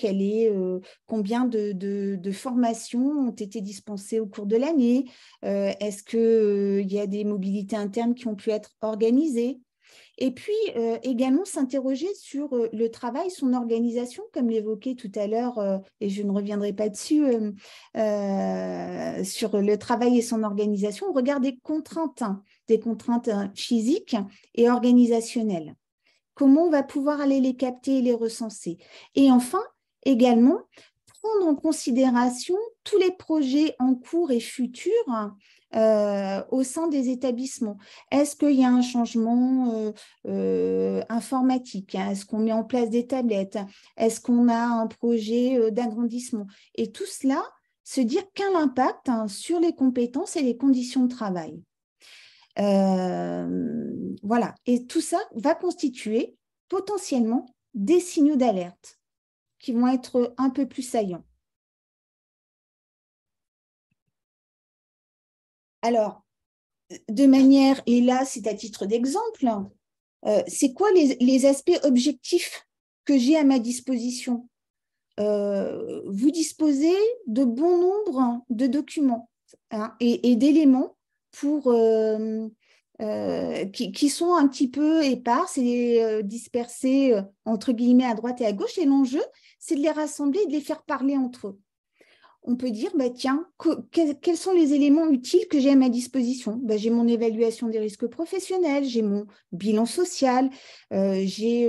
combien de formations ont été dispensées au cours de l'année? Est-ce qu'il y a des mobilités internes qui ont pu être organisées? Et puis également s'interroger sur le travail, son organisation, comme l'évoquait tout à l'heure, et je ne reviendrai pas dessus, sur le travail et son organisation. On regarde des contraintes physiques et organisationnelles. Comment on va pouvoir aller les capter et les recenser? Et enfin, également, prendre en considération tous les projets en cours et futurs au sein des établissements. Est-ce qu'il y a un changement informatique? Est-ce qu'on met en place des tablettes? Est-ce qu'on a un projet d'agrandissement? Et tout cela, se dire quel impact sur les compétences et les conditions de travail. Voilà. Et tout ça va constituer potentiellement des signaux d'alerte qui vont être un peu plus saillants. Alors, de manière, et là c'est à titre d'exemple, c'est quoi les aspects objectifs que j'ai à ma disposition? Vous disposez de bon nombre de documents et d'éléments pour qui sont un petit peu épars et dispersés entre guillemets à droite et à gauche. Et l'enjeu, c'est de les rassembler et de les faire parler entre eux. On peut dire, bah, tiens, quels sont les éléments utiles que j'ai à ma disposition? Bah, j'ai mon évaluation des risques professionnels, j'ai mon bilan social, j'ai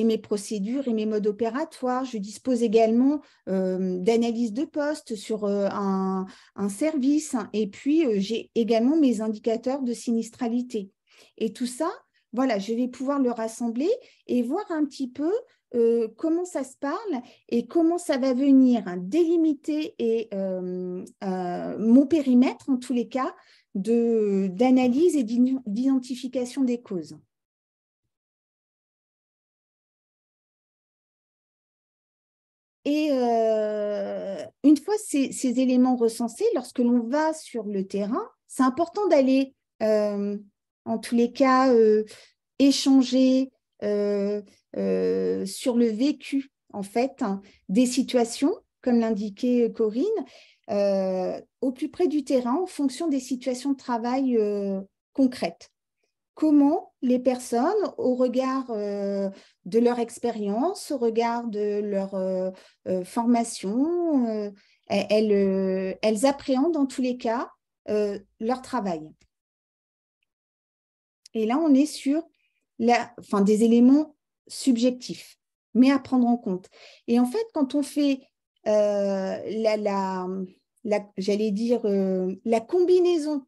mes procédures et mes modes opératoires. Je dispose également d'analyse de poste sur un service. Et puis, j'ai également mes indicateurs de sinistralité. Et tout ça, voilà, je vais pouvoir le rassembler et voir un petit peu comment ça se parle et comment ça va venir délimiter mon périmètre, en tous les cas, d'analyse et d'identification des causes. Et une fois ces éléments recensés, lorsque l'on va sur le terrain, c'est important d'aller, en tous les cas, échanger sur le vécu, en fait, des situations, comme l'indiquait Corinne, au plus près du terrain, en fonction des situations de travail concrètes. Comment les personnes, au regard de leur expérience, au regard de leur formation, elles appréhendent en tous les cas leur travail. Et là, on est sur des éléments subjectifs, mais à prendre en compte. Et en fait, quand on fait j'allais dire, la combinaison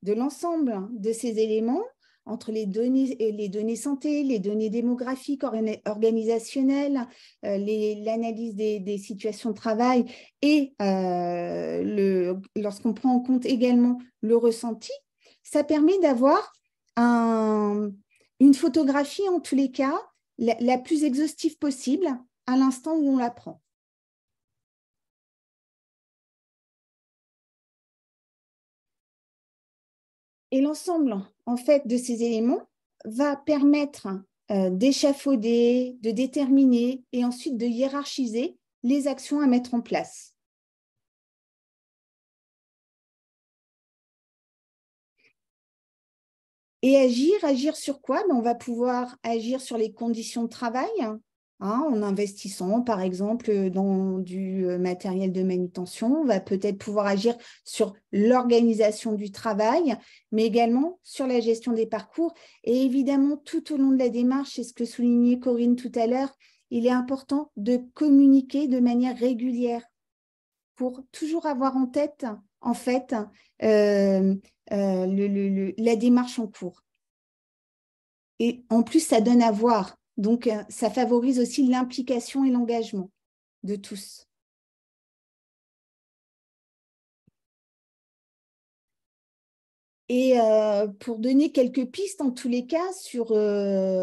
de l'ensemble de ces éléments, entre les données santé, les données démographiques, organisationnelles, l'analyse des situations de travail et lorsqu'on prend en compte également le ressenti, ça permet d'avoir une photographie, en tous les cas, la plus exhaustive possible à l'instant où on la prend. Et l'ensemble, en fait, de ces éléments va permettre d'échafauder, de déterminer et ensuite de hiérarchiser les actions à mettre en place. Et agir sur quoi? On va pouvoir agir sur les conditions de travail, en investissant, par exemple, dans du matériel de manutention. On va peut-être pouvoir agir sur l'organisation du travail, mais également sur la gestion des parcours. Et évidemment, tout au long de la démarche, c'est ce que soulignait Corinne tout à l'heure, il est important de communiquer de manière régulière pour toujours avoir en tête, en fait, la démarche en cours. Et en plus, ça donne à voir. Donc, ça favorise aussi l'implication et l'engagement de tous. Et pour donner quelques pistes, en tous les cas, sur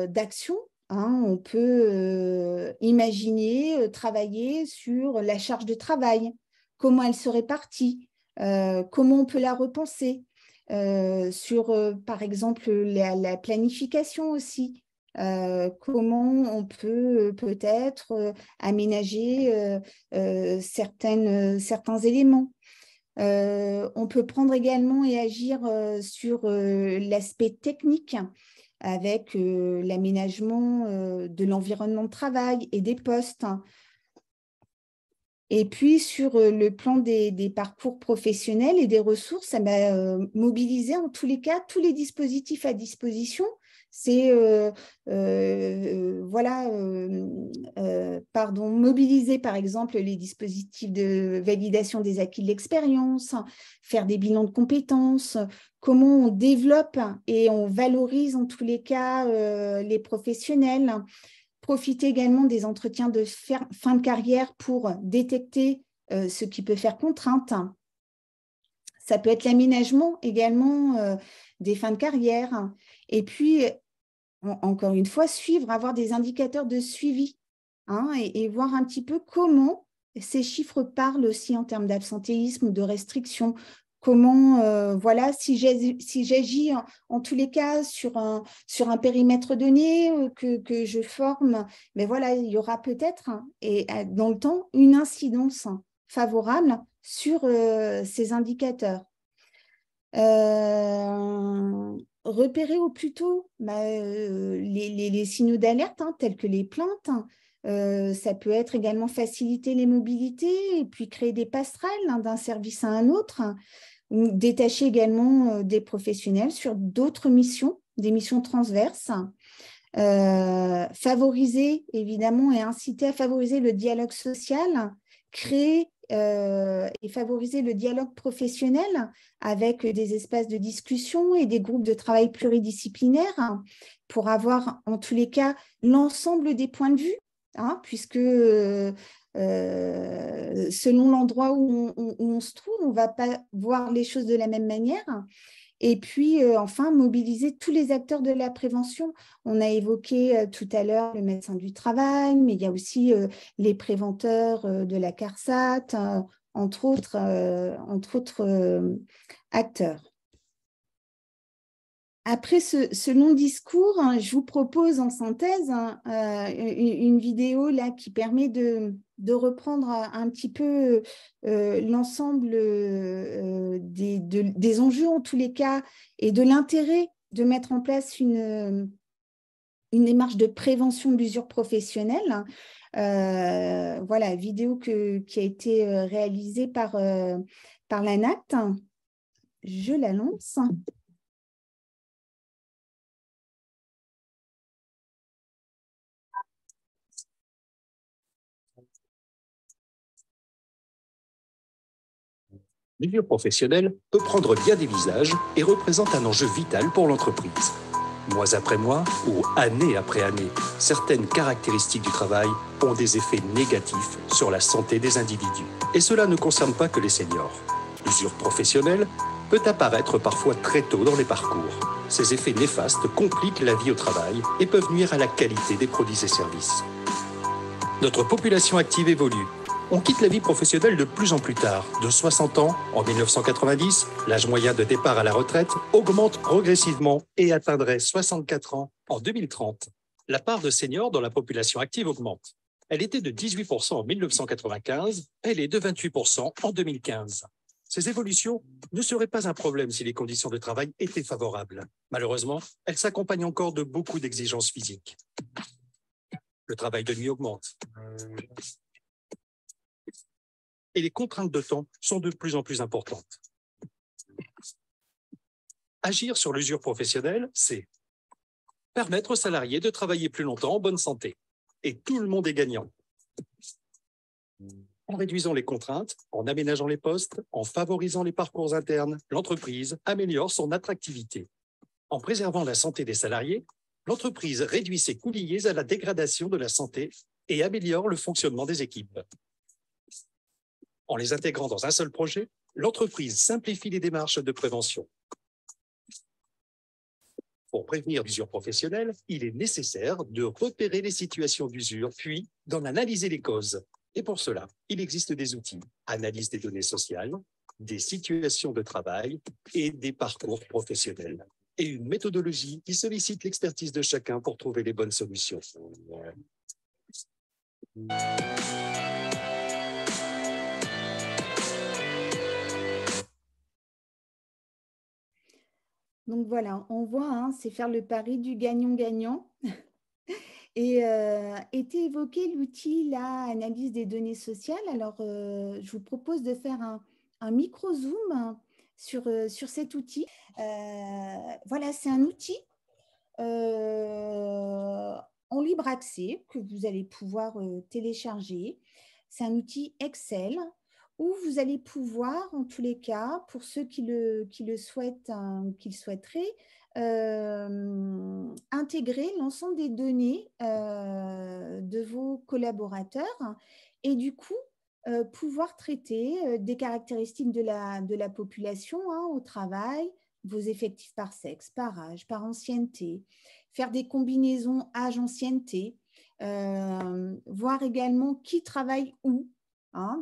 d'action, on peut imaginer travailler sur la charge de travail, comment elle se répartit, comment on peut la repenser, sur, par exemple, la planification aussi. Comment on peut peut-être aménager certains éléments. On peut prendre également et agir sur l'aspect technique avec l'aménagement de l'environnement de travail et des postes. Et puis, sur le plan des parcours professionnels et des ressources, ça va mobiliser en tous les cas tous les dispositifs à disposition, c'est mobiliser par exemple les dispositifs de validation des acquis de l'expérience, faire des bilans de compétences, comment on développe et on valorise en tous les cas les professionnels, profiter également des entretiens de fin de carrière pour détecter ce qui peut faire contrainte. Ça peut être l'aménagement également des fins de carrière. Et puis, encore une fois, avoir des indicateurs de suivi et voir un petit peu comment ces chiffres parlent aussi en termes d'absentéisme ou de restrictions. Comment, si j'agis en tous les cas sur un périmètre donné que je forme, mais voilà, il y aura peut-être dans le temps une incidence favorable sur ces indicateurs. Repérer au plus tôt les signaux d'alerte tels que les plaintes. Ça peut être également faciliter les mobilités et puis créer des passerelles d'un service à un autre, ou détacher également des professionnels sur d'autres missions, des missions transverses. Favoriser évidemment et inciter à favoriser le dialogue social, créer et favoriser le dialogue professionnel avec des espaces de discussion et des groupes de travail pluridisciplinaires pour avoir en tous les cas l'ensemble des points de vue, puisque selon l'endroit où on se trouve, on ne va pas voir les choses de la même manière. Et puis, enfin, mobiliser tous les acteurs de la prévention. On a évoqué tout à l'heure le médecin du travail, mais il y a aussi les préventeurs de la CARSAT, entre autres acteurs. Après ce long discours, je vous propose en synthèse une vidéo là qui permet de reprendre un petit peu l'ensemble des enjeux en tous les cas et de l'intérêt de mettre en place une démarche de prévention de l'usure professionnelle. Voilà, vidéo qui a été réalisée par l'ANACT. Je la lance. L'usure professionnelle peut prendre bien des visages et représente un enjeu vital pour l'entreprise. Mois après mois ou année après année, certaines caractéristiques du travail ont des effets négatifs sur la santé des individus. Et cela ne concerne pas que les seniors. L'usure professionnelle peut apparaître parfois très tôt dans les parcours. Ces effets néfastes compliquent la vie au travail et peuvent nuire à la qualité des produits et services. Notre population active évolue. On quitte la vie professionnelle de plus en plus tard. De 60 ans en 1990, l'âge moyen de départ à la retraite augmente progressivement et atteindrait 64 ans en 2030. La part de seniors dans la population active augmente. Elle était de 18% en 1995, elle est de 28% en 2015. Ces évolutions ne seraient pas un problème si les conditions de travail étaient favorables. Malheureusement, elles s'accompagnent encore de beaucoup d'exigences physiques. Le travail de nuit augmente. Et les contraintes de temps sont de plus en plus importantes. Agir sur l'usure professionnelle, c'est permettre aux salariés de travailler plus longtemps en bonne santé. Et tout le monde est gagnant. En réduisant les contraintes, en aménageant les postes, en favorisant les parcours internes, l'entreprise améliore son attractivité. En préservant la santé des salariés, l'entreprise réduit ses coûts liés à la dégradation de la santé et améliore le fonctionnement des équipes. En les intégrant dans un seul projet, l'entreprise simplifie les démarches de prévention. Pour prévenir l'usure professionnelle, il est nécessaire de repérer les situations d'usure, puis d'en analyser les causes. Et pour cela, il existe des outils. Analyse des données sociales, des situations de travail et des parcours professionnels. Et une méthodologie qui sollicite l'expertise de chacun pour trouver les bonnes solutions. Donc voilà, on voit, c'est faire le pari du gagnant-gagnant. Et était évoqué l'outil, la analyse des données sociales. Alors, je vous propose de faire un micro-zoom sur cet outil. Voilà, c'est un outil en libre accès que vous allez pouvoir télécharger. C'est un outil Excel où vous allez pouvoir, en tous les cas, pour ceux qui le souhaitent, qui le souhaiteraient, intégrer l'ensemble des données de vos collaborateurs et du coup, pouvoir traiter des caractéristiques de la population au travail, vos effectifs par sexe, par âge, par ancienneté, faire des combinaisons âge-ancienneté, voir également qui travaille où,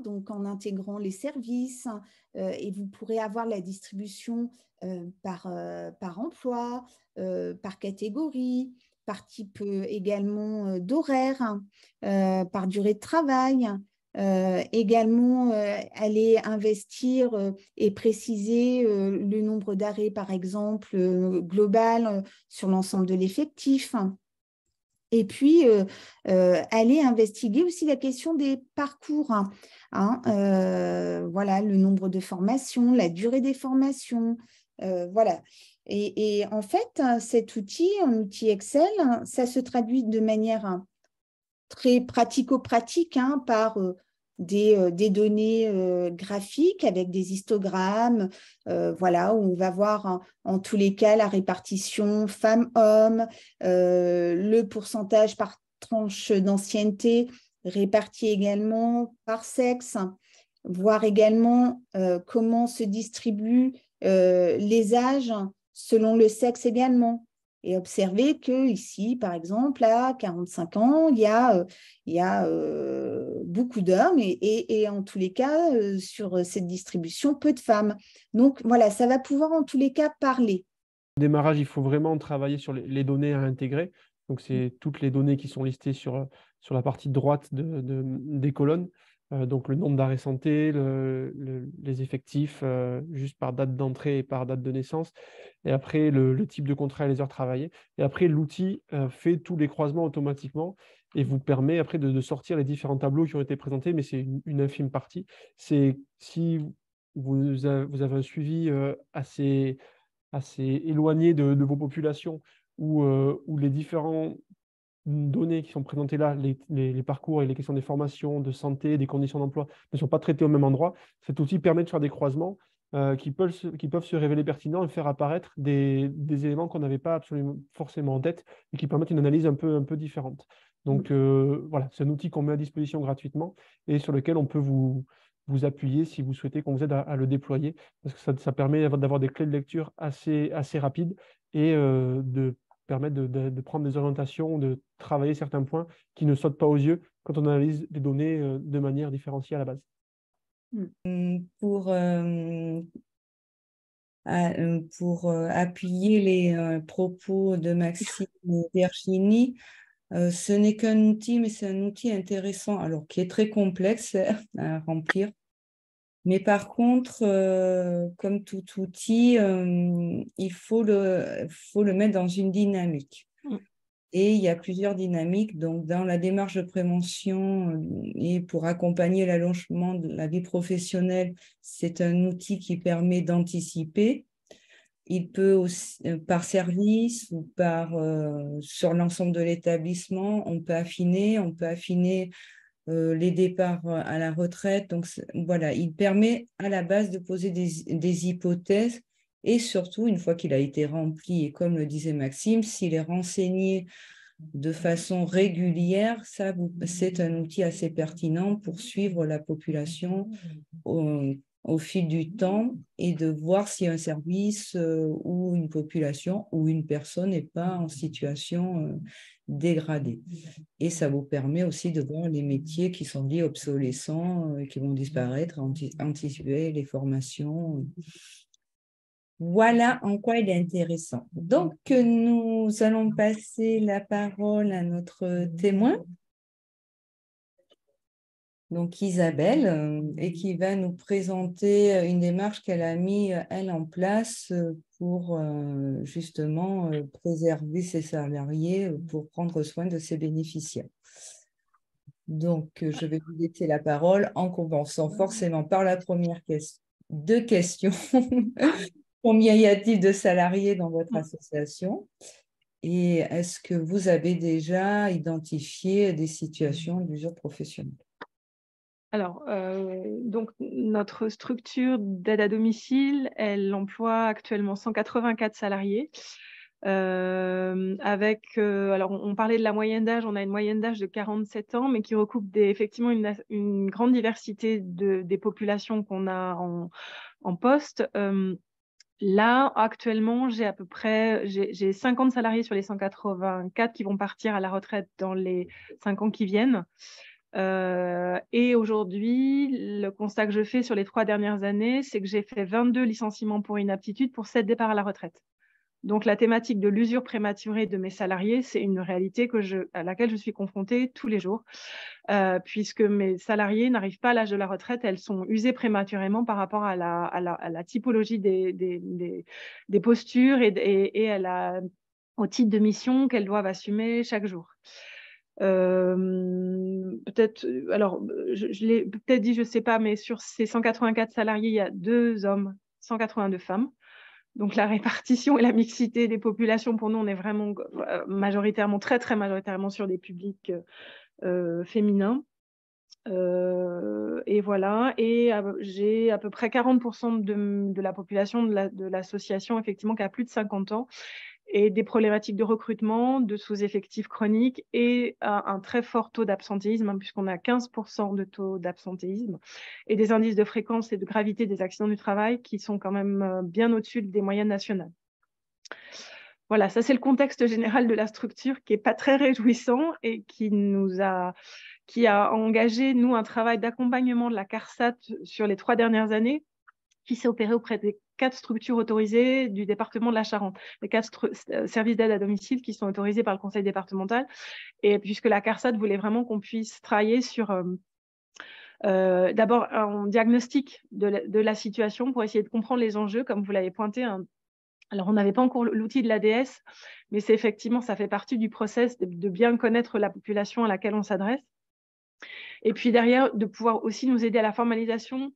donc en intégrant les services, et vous pourrez avoir la distribution par emploi, par catégorie, par type également d'horaire, par durée de travail. Également, aller investir et préciser le nombre d'arrêts, par exemple, global sur l'ensemble de l'effectif. Et puis, aller investiguer aussi la question des parcours. Voilà, le nombre de formations, la durée des formations. Voilà. Et en fait, cet outil, un outil Excel, ça se traduit de manière très pratico-pratique par des données graphiques avec des histogrammes, voilà, où on va voir en tous les cas la répartition femmes-hommes, le pourcentage par tranche d'ancienneté réparti également par sexe, voir également comment se distribuent les âges selon le sexe également. Et observer qu'ici, par exemple, à 45 ans, il y a beaucoup d'hommes et en tous les cas, sur cette distribution, peu de femmes. Donc, voilà, ça va pouvoir en tous les cas parler. Au démarrage, il faut vraiment travailler sur les données à intégrer. Donc, c'est toutes les données qui sont listées sur la partie droite des colonnes. Donc, le nombre d'arrêts santé, les effectifs, juste par date d'entrée et par date de naissance. Et après, le type de contrat et les heures travaillées. Et après, l'outil fait tous les croisements automatiquement et vous permet après de sortir les différents tableaux qui ont été présentés, mais c'est une infime partie. C'est si vous avez un suivi assez éloigné de vos populations où les différentes données qui sont présentées là, les parcours et les questions des formations, de santé, des conditions d'emploi ne sont pas traitées au même endroit. Cet outil permet de faire des croisements qui peuvent se révéler pertinents et faire apparaître des éléments qu'on n'avait pas absolument forcément en tête et qui permettent une analyse un peu différente. Donc voilà, c'est un outil qu'on met à disposition gratuitement et sur lequel on peut vous appuyer si vous souhaitez qu'on vous aide à le déployer, parce que ça permet d'avoir des clés de lecture assez rapides et de permettre de prendre des orientations, de travailler certains points qui ne sautent pas aux yeux quand on analyse des données de manière différenciée à la base. Pour appuyer les propos de Maxime et Virginie, ce n'est qu'un outil, mais c'est un outil intéressant, alors qui est très complexe à remplir. Mais par contre, comme tout outil, il faut le mettre dans une dynamique. Et il y a plusieurs dynamiques. Donc, dans la démarche de prévention et pour accompagner l'allongement de la vie professionnelle, c'est un outil qui permet d'anticiper. Il peut aussi, par service ou sur l'ensemble de l'établissement, on peut affiner les départs à la retraite. Donc, voilà, il permet à la base de poser des hypothèses et surtout, une fois qu'il a été rempli, et comme le disait Maxime, s'il est renseigné de façon régulière, c'est un outil assez pertinent pour suivre la population au fil du temps et de voir si un service ou une population ou une personne n'est pas en situation dégradée. Et ça vous permet aussi de voir les métiers qui sont dits obsolescents et qui vont disparaître, anticiper les formations. Voilà en quoi il est intéressant. Donc, nous allons passer la parole à notre témoin, donc Isabelle, et qui va nous présenter une démarche qu'elle a mis, elle, en place pour justement préserver ses salariés, pour prendre soin de ses bénéficiaires. Donc, je vais vous laisser la parole en commençant forcément par la première question. Deux questions. Combien y a-t-il de salariés dans votre association? et est-ce que vous avez déjà identifié des situations d'usure professionnelle? Alors, donc notre structure d'aide à domicile, elle emploie actuellement 184 salariés. Alors on parlait de la moyenne d'âge, on a une moyenne d'âge de 47 ans, mais qui recoupe effectivement une grande diversité des populations qu'on a en poste. Là, actuellement, j'ai 50 salariés sur les 184 qui vont partir à la retraite dans les 5 ans qui viennent. Et aujourd'hui, le constat que je fais sur les 3 dernières années, c'est que j'ai fait 22 licenciements pour inaptitude pour 7 départs à la retraite. Donc, la thématique de l'usure prématurée de mes salariés, c'est une réalité à laquelle je suis confrontée tous les jours, puisque mes salariés n'arrivent pas à l'âge de la retraite, elles sont usées prématurément par rapport à la typologie des postures et au type de mission qu'elles doivent assumer chaque jour. Peut-être, alors, je l'ai peut-être dit, je ne sais pas, mais sur ces 184 salariés, il y a 2 hommes, 182 femmes. Donc, la répartition et la mixité des populations, pour nous, on est vraiment majoritairement, très, très majoritairement sur des publics féminins. Et voilà. Et j'ai à peu près 40% de la population de l'association, effectivement, qui a plus de 50 ans et des problématiques de recrutement, de sous-effectifs chroniques et un très fort taux d'absentéisme, puisqu'on a 15% de taux d'absentéisme et des indices de fréquence et de gravité des accidents du travail qui sont quand même bien au-dessus des moyennes nationales. Voilà, ça c'est le contexte général de la structure qui n'est pas très réjouissant et qui a engagé, nous, un travail d'accompagnement de la CARSAT sur les 3 dernières années, qui s'est opéré auprès des 4 structures autorisées du département de la Charente, les 4 services d'aide à domicile qui sont autorisés par le conseil départemental. Et puisque la CARSAT voulait vraiment qu'on puisse travailler sur d'abord un diagnostic de la situation pour essayer de comprendre les enjeux, comme vous l'avez pointé. Alors, on n'avait pas encore l'outil de l'ADS, mais c'est effectivement, ça fait partie du process de bien connaître la population à laquelle on s'adresse. Et puis derrière, de pouvoir aussi nous aider à la formalisation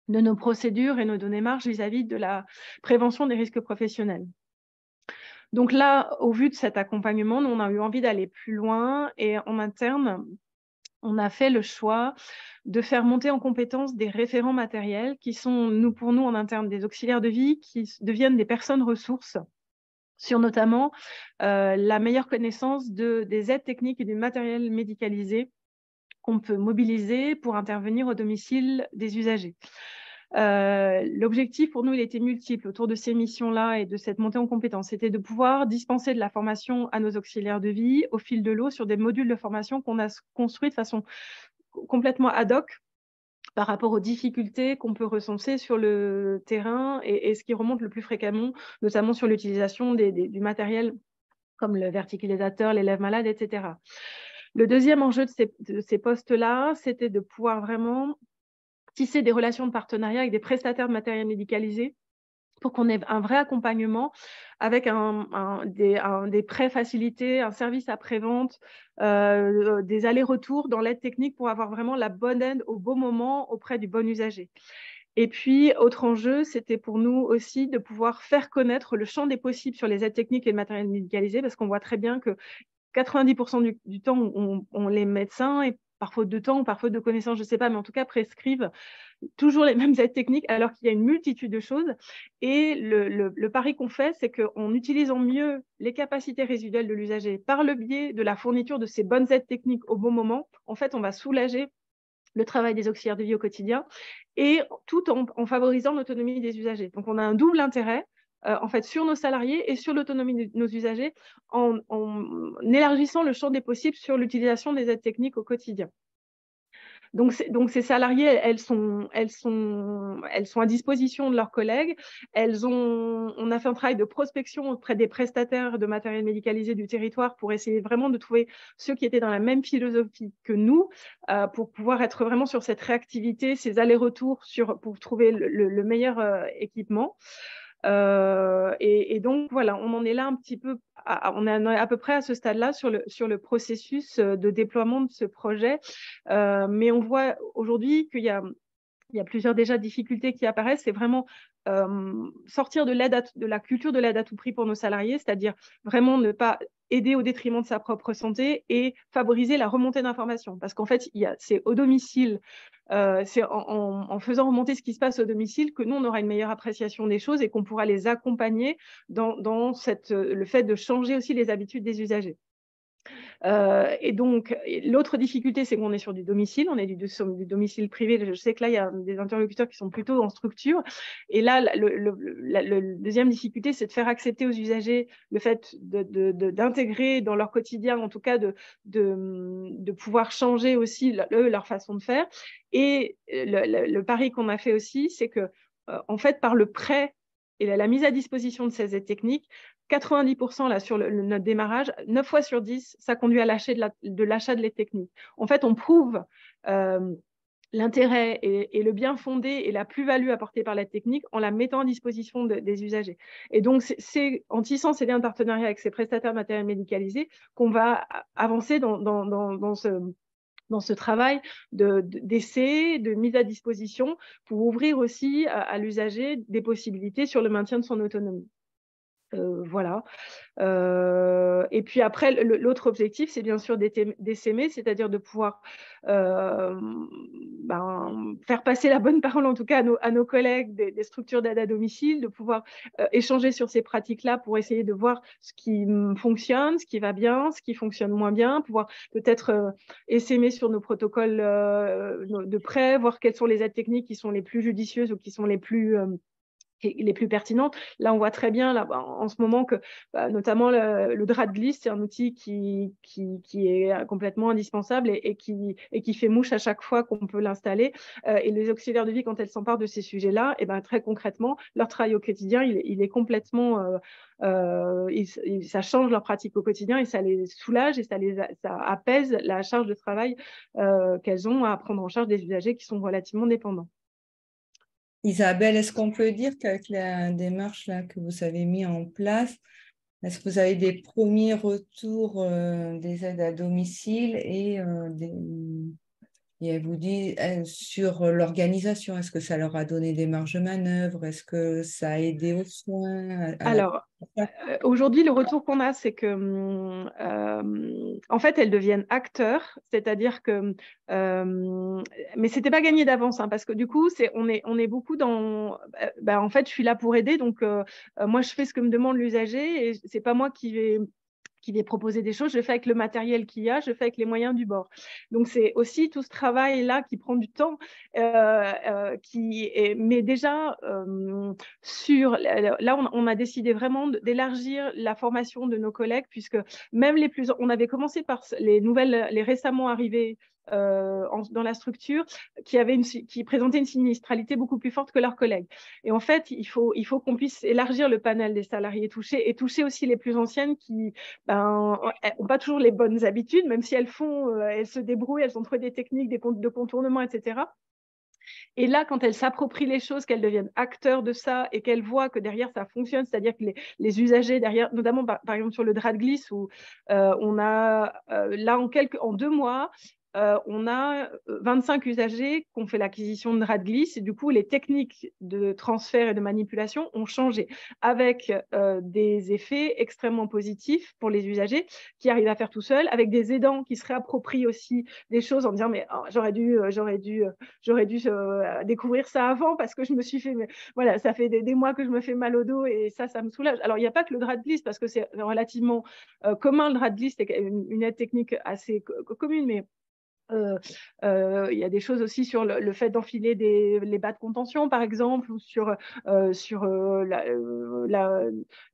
de nos procédures et nos démarches vis-à-vis de la prévention des risques professionnels. Donc là, au vu de cet accompagnement, on a eu envie d'aller plus loin et en interne, on a fait le choix de faire monter en compétence des référents matériels qui sont, pour nous en interne, des auxiliaires de vie qui deviennent des personnes ressources sur notamment la meilleure connaissance des aides techniques et du matériel médicalisé qu'on peut mobiliser pour intervenir au domicile des usagers. L'objectif pour nous, il était multiple autour de ces missions-là et de cette montée en compétences. C'était de pouvoir dispenser de la formation à nos auxiliaires de vie au fil de l'eau sur des modules de formation qu'on a construits de façon complètement ad hoc par rapport aux difficultés qu'on peut recenser sur le terrain et ce qui remonte le plus fréquemment, notamment sur l'utilisation du matériel comme le verticalisateur, les lèvres malades, etc. Le deuxième enjeu de ces postes-là, c'était de pouvoir vraiment tisser des relations de partenariat avec des prestataires de matériel médicalisé pour qu'on ait un vrai accompagnement avec des prêts facilités, un service après-vente, des allers-retours dans l'aide technique pour avoir vraiment la bonne aide au bon moment auprès du bon usager. Et puis, autre enjeu, c'était pour nous aussi de pouvoir faire connaître le champ des possibles sur les aides techniques et le matériel médicalisé, parce qu'on voit très bien que 90% du temps, on les médecins, et par faute de temps ou par faute de connaissances, je ne sais pas, mais en tout cas prescrivent toujours les mêmes aides techniques alors qu'il y a une multitude de choses. Et le pari qu'on fait, c'est qu'en utilisant mieux les capacités résiduelles de l'usager par le biais de la fourniture de ces bonnes aides techniques au bon moment, en fait, on va soulager le travail des auxiliaires de vie au quotidien et tout en favorisant l'autonomie des usagers. Donc, on a un double intérêt en fait, sur nos salariés et sur l'autonomie de nos usagers en élargissant le champ des possibles sur l'utilisation des aides techniques au quotidien. Donc ces salariés, elles sont à disposition de leurs collègues. On a fait un travail de prospection auprès des prestataires de matériel médicalisé du territoire pour essayer vraiment de trouver ceux qui étaient dans la même philosophie que nous, pour pouvoir être vraiment sur cette réactivité, ces allers-retours pour trouver le meilleur équipement. Et donc, voilà, on en est là un petit peu, on est à peu près à ce stade-là sur le processus de déploiement de ce projet. Mais on voit aujourd'hui qu'il y a il y a plusieurs déjà difficultés qui apparaissent. C'est vraiment sortir de la culture de l'aide à tout prix pour nos salariés, c'est-à-dire vraiment ne pas aider au détriment de sa propre santé et favoriser la remontée d'informations. Parce qu'en fait, c'est au domicile, c'est en faisant remonter ce qui se passe au domicile que nous, on aura une meilleure appréciation des choses et qu'on pourra les accompagner dans le fait de changer aussi les habitudes des usagers. Et donc, l'autre difficulté, c'est qu'on est sur du domicile, on est sur du domicile privé. Je sais que là, il y a des interlocuteurs qui sont plutôt en structure. Et là, la deuxième difficulté, c'est de faire accepter aux usagers le fait d'intégrer dans leur quotidien, en tout cas, de pouvoir changer aussi leur façon de faire. Et le pari qu'on a fait aussi, c'est que, en fait, par le prêt et la mise à disposition de ces aides techniques, 90% là, sur notre démarrage, 9 fois sur 10, ça conduit à l'achat de l'aide technique. En fait, on prouve l'intérêt et le bien fondé et la plus-value apportée par l'aide technique en la mettant à disposition des usagers. Et donc, c'est en tissant ces liens de partenariat avec ces prestataires matériels médicalisés qu'on va avancer dans ce travail d'essai, de mise à disposition pour ouvrir aussi à l'usager des possibilités sur le maintien de son autonomie. Voilà. Et puis après, l'autre objectif, c'est bien sûr d'essaimer, c'est-à-dire de pouvoir faire passer la bonne parole, en tout cas à nos collègues des structures d'aide à domicile, de pouvoir échanger sur ces pratiques-là pour essayer de voir ce qui fonctionne, ce qui va bien, ce qui fonctionne moins bien, pouvoir peut-être essaimer sur nos protocoles de prêt, voir quelles sont les aides techniques qui sont les plus judicieuses ou qui sont les plus pertinentes. Là, on voit très bien là, en ce moment que notamment le drap de glisse, c'est un outil qui est complètement indispensable et qui fait mouche à chaque fois qu'on peut l'installer. Et les auxiliaires de vie, quand elles s'emparent de ces sujets-là, et très concrètement, leur travail au quotidien, il est complètement… ça change leur pratique au quotidien et ça les soulage et ça apaise la charge de travail qu'elles ont à prendre en charge des usagers qui sont relativement dépendants. Isabelle, est-ce qu'on peut dire qu'avec la démarche là, que vous avez mis en place, est-ce que vous avez des premiers retours des aides à domicile et elle vous dit sur l'organisation, est-ce que ça leur a donné des marges de manœuvre? Est-ce que ça a aidé aux soins? Alors, aujourd'hui, le retour qu'on a, c'est que, en fait, elles deviennent acteurs, c'est-à-dire que, mais c'était pas gagné d'avance, hein, parce que du coup, on est beaucoup dans, en fait, je suis là pour aider, donc moi, je fais ce que me demande l'usager, et c'est pas moi qui vais proposer des choses, je fais avec le matériel qu'il y a, je fais avec les moyens du bord. Donc, c'est aussi tout ce travail-là qui prend du temps, mais déjà, là, on a décidé vraiment d'élargir la formation de nos collègues, puisque même on avait commencé par les récemment arrivés dans la structure qui présentaient une sinistralité beaucoup plus forte que leurs collègues. Et en fait, il faut qu'on puisse élargir le panel des salariés touchés et toucher aussi les plus anciennes qui n'ont pas toujours les bonnes habitudes, même si elles se débrouillent, elles ont trouvé des techniques de contournement, etc. Et là, quand elles s'approprient les choses, qu'elles deviennent acteurs de ça et qu'elles voient que derrière, ça fonctionne, c'est-à-dire que les usagers derrière, notamment par exemple sur le drap de glisse, où on a là en 2 mois, on a 25 usagers qui ont fait l'acquisition de drap de glisse et du coup, les techniques de transfert et de manipulation ont changé avec des effets extrêmement positifs pour les usagers qui arrivent à faire tout seuls, avec des aidants qui se réapproprient aussi des choses en disant mais j'aurais dû découvrir ça avant parce que je me suis fait… Mais, voilà, ça fait des mois que je me fais mal au dos et ça me soulage. Alors, il n'y a pas que le drap de glisse parce que c'est relativement commun, le drap de glisse, c'est une aide technique assez commune, mais il y a des choses aussi sur le fait d'enfiler les bas de contention, par exemple, ou sur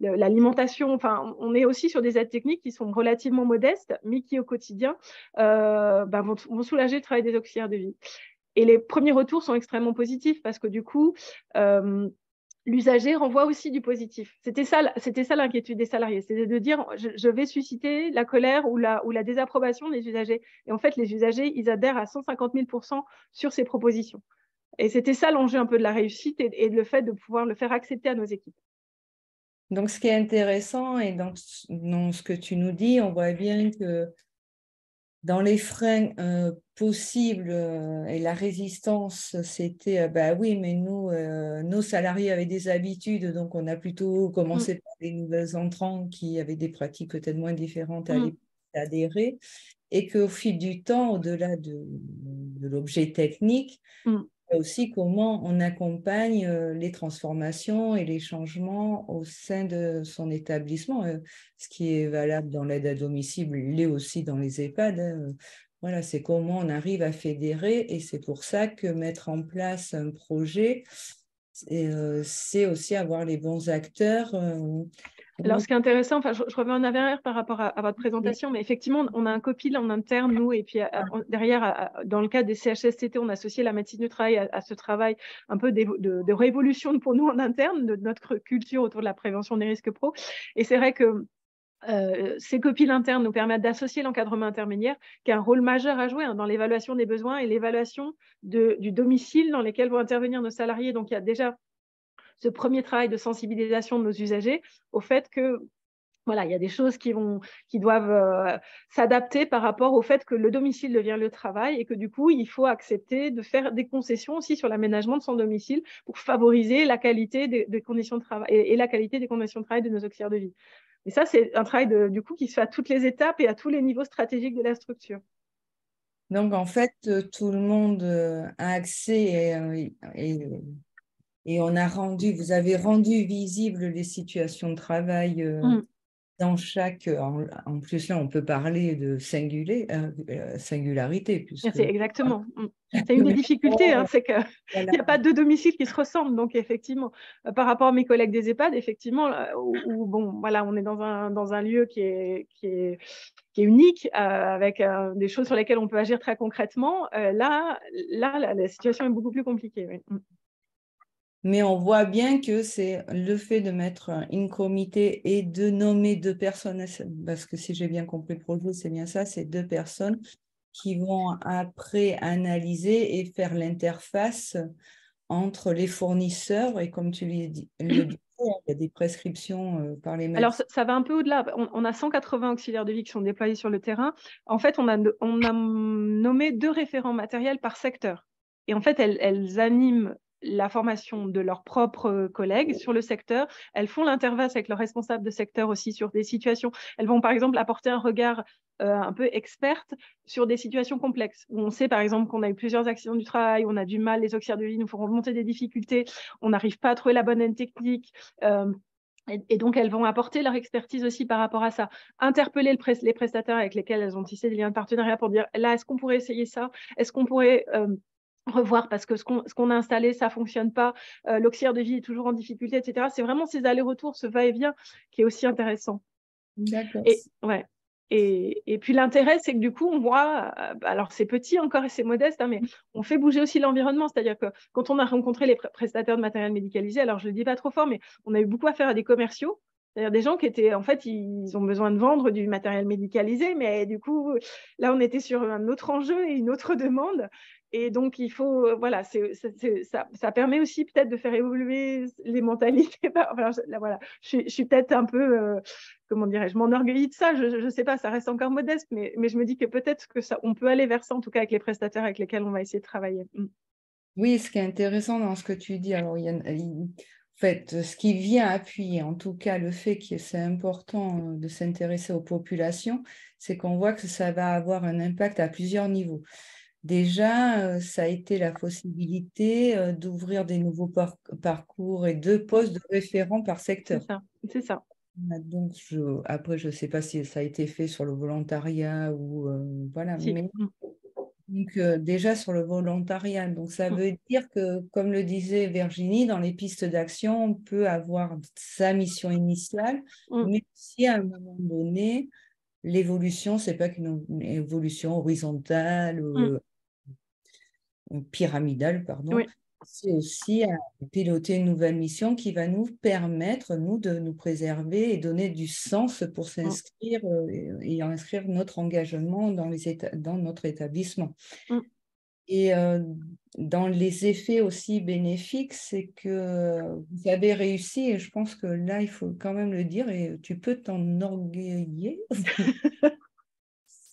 l'alimentation. Enfin, on est aussi sur des aides techniques qui sont relativement modestes, mais qui, au quotidien, vont soulager le travail des auxiliaires de vie. Et les premiers retours sont extrêmement positifs parce que, du coup, l'usager renvoie aussi du positif. C'était ça l'inquiétude des salariés, c'était de dire je vais susciter la colère ou la désapprobation des usagers. Et en fait, les usagers, ils adhèrent à 150 000% sur ces propositions. Et c'était ça l'enjeu un peu de la réussite et le fait de pouvoir le faire accepter à nos équipes. Donc, ce qui est intéressant et dans ce que tu nous dis, on voit bien que Dans les freins possibles et la résistance, c'était bah oui, mais nous, nos salariés avaient des habitudes, donc on a plutôt commencé par les nouvelles entrants qui avaient des pratiques peut-être moins différentes à adhérer, et qu'au fil du temps, au-delà de l'objet technique, aussi comment on accompagne les transformations et les changements au sein de son établissement. Ce qui est valable dans l'aide à domicile l'est aussi dans les EHPAD. Voilà, c'est comment on arrive à fédérer, et c'est pour ça que mettre en place un projet, c'est aussi avoir les bons acteurs. Alors, ce qui est intéressant, enfin, je reviens en arrière par rapport à votre présentation, mais effectivement, on a un COPIL en interne, nous, et puis derrière, dans le cadre des CHSCT, on a associé la médecine du travail à ce travail un peu de révolution pour nous en interne, de notre culture autour de la prévention des risques pro. Et c'est vrai que ces COPIL internes nous permettent d'associer l'encadrement intermédiaire, qui a un rôle majeur à jouer dans l'évaluation des besoins et l'évaluation du domicile dans lesquels vont intervenir nos salariés. Donc, il y a déjà ce premier travail de sensibilisation de nos usagers au fait que voilà, il y a des choses qui doivent s'adapter par rapport au fait que le domicile devient le travail, et que du coup, il faut accepter de faire des concessions aussi sur l'aménagement de son domicile pour favoriser la qualité des conditions de travail et la qualité des conditions de travail de nos auxiliaires de vie. Et ça, c'est un travail du coup qui se fait à toutes les étapes et à tous les niveaux stratégiques de la structure. Donc, en fait, tout le monde a accès et vous avez rendu visibles les situations de travail dans chaque. En plus, là, on peut parler de singularité. Puisque... C'est exactement. C'est une des difficultés, c'est qu'il n'y a pas deux domiciles qui se ressemblent. Donc, effectivement, par rapport à mes collègues des EHPAD, effectivement, bon, voilà, on est dans un lieu qui est unique, avec des choses sur lesquelles on peut agir très concrètement. Là, la situation est beaucoup plus compliquée. Oui. Mais on voit bien que c'est le fait de mettre un comité et de nommer 2 personnes, parce que si j'ai bien compris le projet, c'est bien ça, c'est 2 personnes qui vont après analyser et faire l'interface entre les fournisseurs, et comme tu le dis, il y a des prescriptions par les médecins. Alors, ça va un peu au-delà. On a 180 auxiliaires de vie qui sont déployés sur le terrain. En fait, on a nommé 2 référents matériels par secteur. Et en fait, elles animent la formation de leurs propres collègues sur le secteur. Elles font l'interface avec leurs responsables de secteur aussi sur des situations. Elles vont, par exemple, apporter un regard un peu experte sur des situations complexes, où on sait, par exemple, qu'on a eu plusieurs accidents du travail, on a du mal, les auxiliaires de vie nous font remonter des difficultés, on n'arrive pas à trouver la bonne aide technique. Et donc, elles vont apporter leur expertise aussi par rapport à ça. Interpeller les prestataires avec lesquels elles ont tissé des liens de partenariat pour dire, là, est-ce qu'on pourrait essayer ça? Est-ce qu'on pourrait revoir parce que ce qu'on a installé, ça ne fonctionne pas, l'auxiliaire de vie est toujours en difficulté, etc. C'est vraiment ces allers-retours, ce va-et-vient qui est aussi intéressant. D'accord. Et puis l'intérêt, c'est que du coup, on voit, alors c'est petit encore et c'est modeste, mais on fait bouger aussi l'environnement. C'est-à-dire que quand on a rencontré les prestataires de matériel médicalisé, alors je ne le dis pas trop fort, mais on a eu beaucoup affaire à des commerciaux, c'est-à-dire des gens qui étaient, en fait, ils ont besoin de vendre du matériel médicalisé, mais du coup, là, on était sur un autre enjeu et une autre demande. Et donc, il faut, voilà, ça permet aussi peut-être de faire évoluer les mentalités. Enfin, voilà, je suis peut-être un peu, comment dirais-je, m'enorgueillis de ça. Je ne sais pas, ça reste encore modeste, mais je me dis que peut-être que on peut aller vers ça, en tout cas avec les prestataires avec lesquels on va essayer de travailler. Oui, ce qui est intéressant dans ce que tu dis, alors en fait, ce qui vient appuyer, en tout cas, le fait que c'est important de s'intéresser aux populations, c'est qu'on voit que ça va avoir un impact à plusieurs niveaux. Déjà, ça a été la possibilité d'ouvrir des nouveaux parcours et 2 postes de référents par secteur. C'est ça. Donc, après, je ne sais pas si ça a été fait sur le volontariat ou voilà, Si. mais donc déjà sur le volontariat. Donc, ça veut dire que, comme le disait Virginie, dans les pistes d'action, on peut avoir sa mission initiale, mais si à un moment donné, l'évolution, ce n'est pas qu'une évolution horizontale, pyramidale, pardon. Oui. C'est aussi à piloter une nouvelle mission qui va nous permettre, nous, de nous préserver et donner du sens pour s'inscrire et inscrire notre engagement dans notre établissement. Et dans les effets aussi bénéfiques, c'est que vous avez réussi, et je pense que là, il faut quand même le dire, et tu peux t'enorgueillir,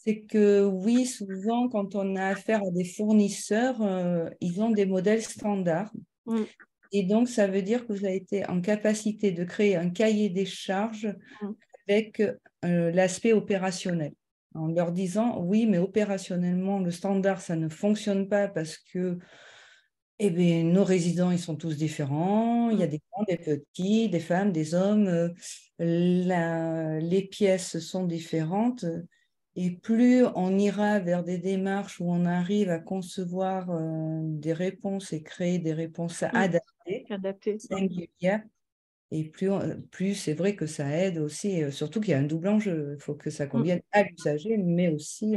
c'est que oui, souvent, quand on a affaire à des fournisseurs, ils ont des modèles standards. Mm. Et donc, ça veut dire que vous avez été en capacité de créer un cahier des charges avec l'aspect opérationnel. En leur disant, oui, mais opérationnellement, le standard, ça ne fonctionne pas parce que eh bien, nos résidents, ils sont tous différents. Il y a des grands, des petits, des femmes, des hommes. Les pièces sont différentes. Et plus on ira vers des démarches où on arrive à concevoir des réponses et créer des réponses adaptées, singulières, et plus c'est vrai que ça aide aussi, surtout qu'il y a un double enjeu. Il faut que ça convienne à l'usager, mais aussi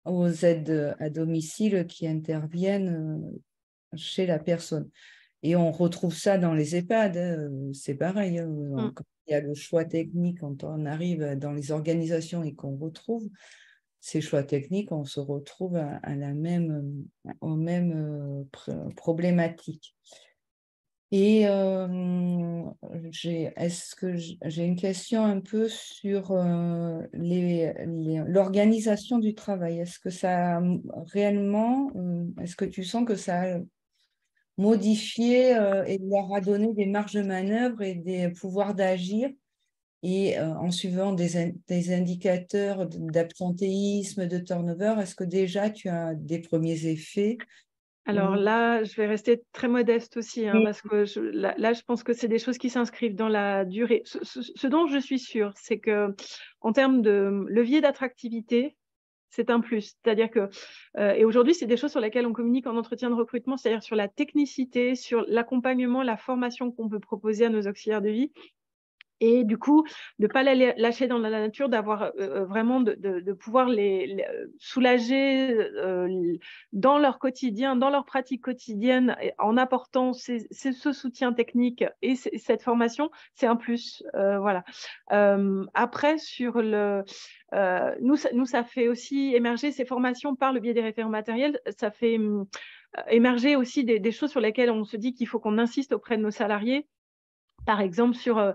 aux aides à domicile qui interviennent chez la personne. Et on retrouve ça dans les EHPAD, c'est pareil. Quand il y a le choix technique, quand on arrive dans les organisations et qu'on retrouve ces choix techniques, on se retrouve aux mêmes problématiques. Et est-ce que j'ai une question un peu sur l'organisation du travail? Est-ce que ça réellement, est-ce que tu sens que ça a modifié et leur a donné des marges de manœuvre et des pouvoirs d'agir, et en suivant des indicateurs d'absentéisme, de turnover, est-ce que déjà tu as des premiers effets? Alors là, je vais rester très modeste aussi, parce que là, je pense que c'est des choses qui s'inscrivent dans la durée. Ce dont je suis sûre, c'est que en termes de levier d'attractivité, c'est un plus. C'est-à-dire que, et aujourd'hui, c'est des choses sur lesquelles on communique en entretien de recrutement, c'est-à-dire sur la technicité, sur l'accompagnement, la formation qu'on peut proposer à nos auxiliaires de vie. Et du coup, de ne pas les lâcher dans la nature, d'avoir vraiment de pouvoir les soulager dans leur quotidien, dans leur pratique quotidienne, en apportant ce soutien technique et cette formation, c'est un plus. Voilà. Après, sur nous, ça fait aussi émerger ces formations par le biais des référents matériels. Ça fait émerger aussi des choses sur lesquelles on se dit qu'il faut qu'on insiste auprès de nos salariés. Par exemple, sur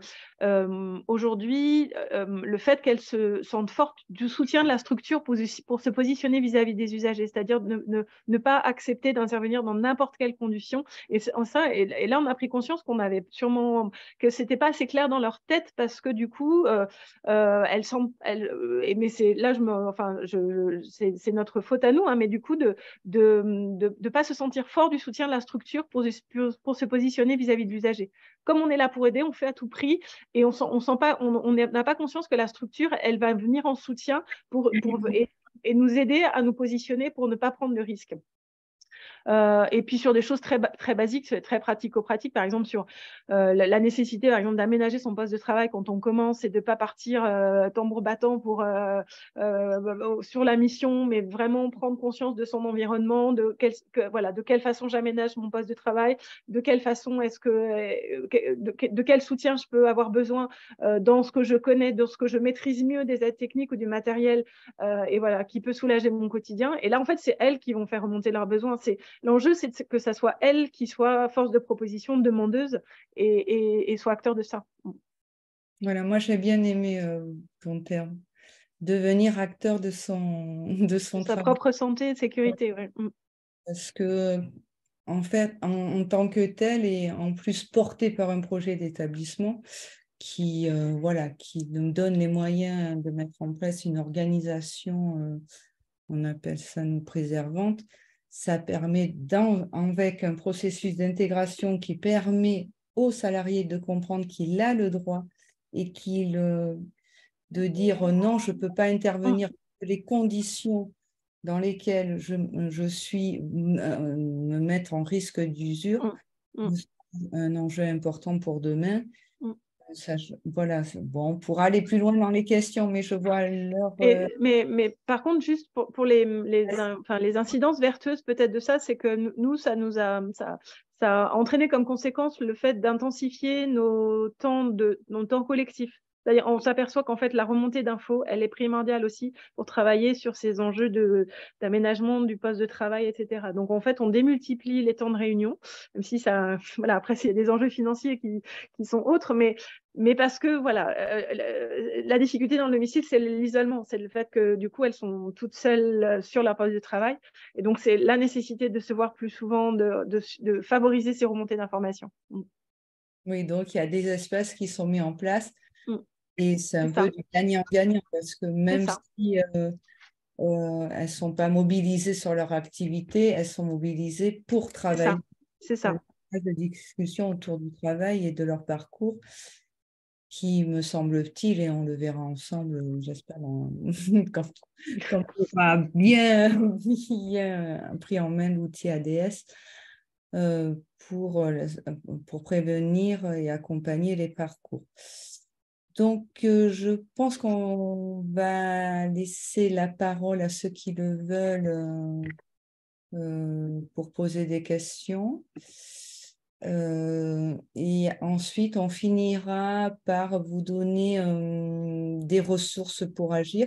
aujourd'hui, le fait qu'elles se sentent fortes du soutien de la structure pour se positionner vis-à-vis des usagers, c'est-à-dire ne pas accepter d'intervenir dans n'importe quelle condition. Et là, on a pris conscience que ce n'était pas assez clair dans leur tête, parce que du coup, mais c'est là, c'est notre faute à nous, mais du coup, de pas se sentir fort du soutien de la structure pour se positionner vis-à-vis de l'usager. Comme on est là pour aider, on fait à tout prix, et on n'a pas conscience que la structure, elle va venir en soutien et nous aider à nous positionner pour ne pas prendre de risques. Et puis sur des choses très basiques, très pratico-pratiques, par exemple sur la nécessité, par exemple, d'aménager son poste de travail quand on commence, et de ne pas partir tambour battant sur la mission, mais vraiment prendre conscience de son environnement, de quelle façon j'aménage mon poste de travail, de quelle façon de quel soutien je peux avoir besoin dans ce que je connais, dans ce que je maîtrise mieux, des aides techniques ou du matériel, et voilà, qui peut soulager mon quotidien. Et là, en fait, c'est elles qui vont faire remonter leurs besoins. L'enjeu, c'est que ça soit elle qui soit force de proposition, demandeuse, et soit acteur de ça. Voilà, moi j'ai bien aimé ton terme, devenir acteur de son sa propre santé et sécurité. Ouais. Parce que, en fait, en tant que tel, et en plus porté par un projet d'établissement qui nous donne les moyens de mettre en place une organisation, on appelle ça nous préservante, ça permet, avec un processus d'intégration qui permet aux salariés de comprendre qu'il a le droit et de dire non, je ne peux pas intervenir, les conditions dans lesquelles je suis me mettre en risque d'usure, un enjeu important pour demain. Voilà, bon, on pourra aller plus loin dans les questions, mais je vois l'heure. Mais par contre, juste pour les incidences vertueuses peut-être de ça, c'est que nous, ça a entraîné comme conséquence le fait d'intensifier nos temps collectifs. C'est-à-dire, on s'aperçoit qu'en fait, la remontée d'infos, elle est primordiale aussi pour travailler sur ces enjeux d'aménagement du poste de travail, etc. Donc, en fait, on démultiplie les temps de réunion, même si ça, voilà, après, il y a des enjeux financiers qui sont autres, mais parce que, voilà, la difficulté dans le domicile, c'est l'isolement, c'est le fait que, du coup, elles sont toutes seules sur leur poste de travail. Et donc, c'est la nécessité de se voir plus souvent, de favoriser ces remontées d'informations. Oui, donc il y a des espaces qui sont mis en place et c'est un ça. peu du gagnant-gagnant parce que même ça. si elles ne sont pas mobilisées sur leur activité, elles sont mobilisées pour travailler. C'est ça. Il y a de discussions autour du travail et de leur parcours qui, me semble-t-il, et on le verra ensemble, j'espère, quand on aura bien, bien pris en main l'outil ADS, pour prévenir et accompagner les parcours. Donc, je pense qu'on va laisser la parole à ceux qui le veulent pour poser des questions. Et ensuite, on finira par vous donner des ressources pour agir.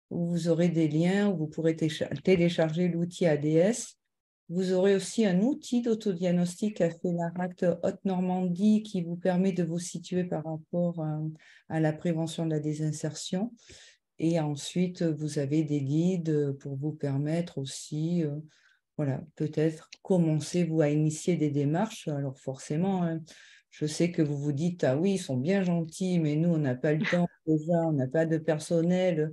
Vous aurez des liens où vous pourrez télécharger l'outil ADS. Vous aurez aussi un outil d'autodiagnostic qu'a fait l'ARACT Haute-Normandie qui vous permet de vous situer par rapport à la prévention de la désinsertion. Et ensuite, vous avez des guides pour vous permettre aussi, voilà, peut-être commencez-vous à initier des démarches. Alors forcément, hein, je sais que vous vous dites, ah oui, ils sont bien gentils, mais nous, on n'a pas le temps déjà, on n'a pas de personnel.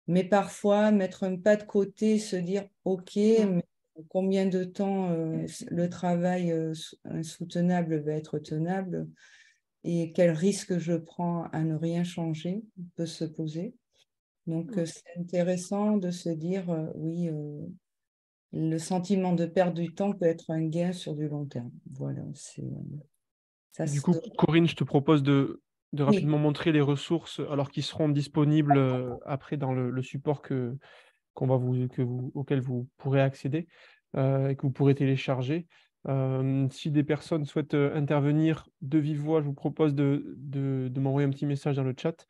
Mais parfois, mettre un pas de côté, se dire, OK, mais combien de temps le travail insoutenable va être tenable et quel risque je prends à ne rien changer peut se poser. Donc, c'est intéressant de se dire, oui, le sentiment de perdre du temps peut être un gain sur du long terme. Voilà, ça. Du coup, Corinne, je te propose de rapidement montrer les ressources alors qui seront disponibles après dans le support auquel vous pourrez accéder et que vous pourrez télécharger. Si des personnes souhaitent intervenir de vive voix, je vous propose de m'envoyer un petit message dans le chat.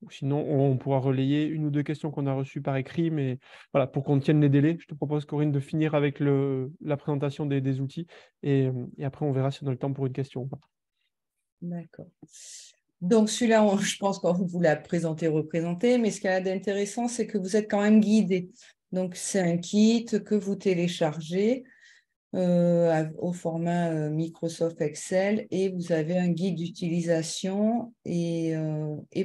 Sinon, on pourra relayer une ou deux questions qu'on a reçues par écrit, mais voilà, pour qu'on tienne les délais, je te propose, Corinne, de finir avec la présentation des outils et après, on verra si on a le temps pour une question ou pas. D'accord. Donc, celui-là, je pense qu'on vous l'a représenté, mais ce qu'il y a d'intéressant, c'est que vous êtes quand même guidé. Donc, c'est un kit que vous téléchargez au format Microsoft Excel et vous avez un guide d'utilisation et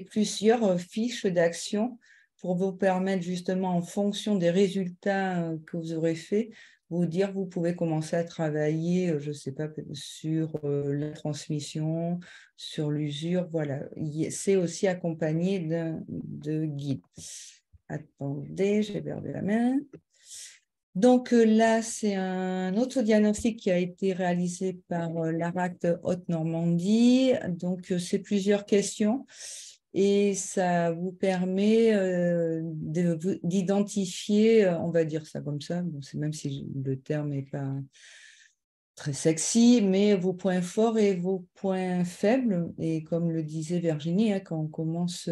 plusieurs fiches d'action pour vous permettre justement en fonction des résultats que vous aurez faits, vous dire vous pouvez commencer à travailler, je ne sais pas, sur la transmission, sur l'usure, voilà. C'est aussi accompagné de guides. Attendez, j'ai perdu la main. Donc là, c'est un autodiagnostic qui a été réalisé par l'ARACT Haute-Normandie. Donc, c'est plusieurs questions et ça vous permet d'identifier, on va dire ça comme ça, bon, même si le terme n'est pas très sexy, mais vos points forts et vos points faibles. Et comme le disait Virginie, hein, quand on commence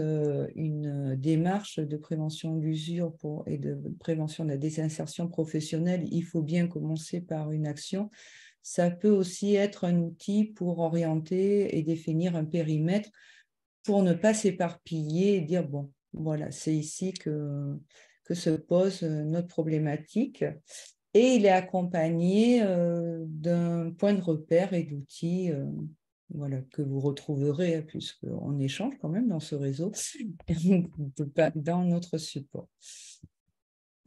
une démarche de prévention de l'usure et de prévention de la désinsertion professionnelle, il faut bien commencer par une action. Ça peut aussi être un outil pour orienter et définir un périmètre pour ne pas s'éparpiller et dire, bon, voilà, c'est ici que se pose notre problématique. Et il est accompagné d'un point de repère et d'outils voilà, que vous retrouverez, puisqu'on échange quand même dans ce réseau, dans notre support.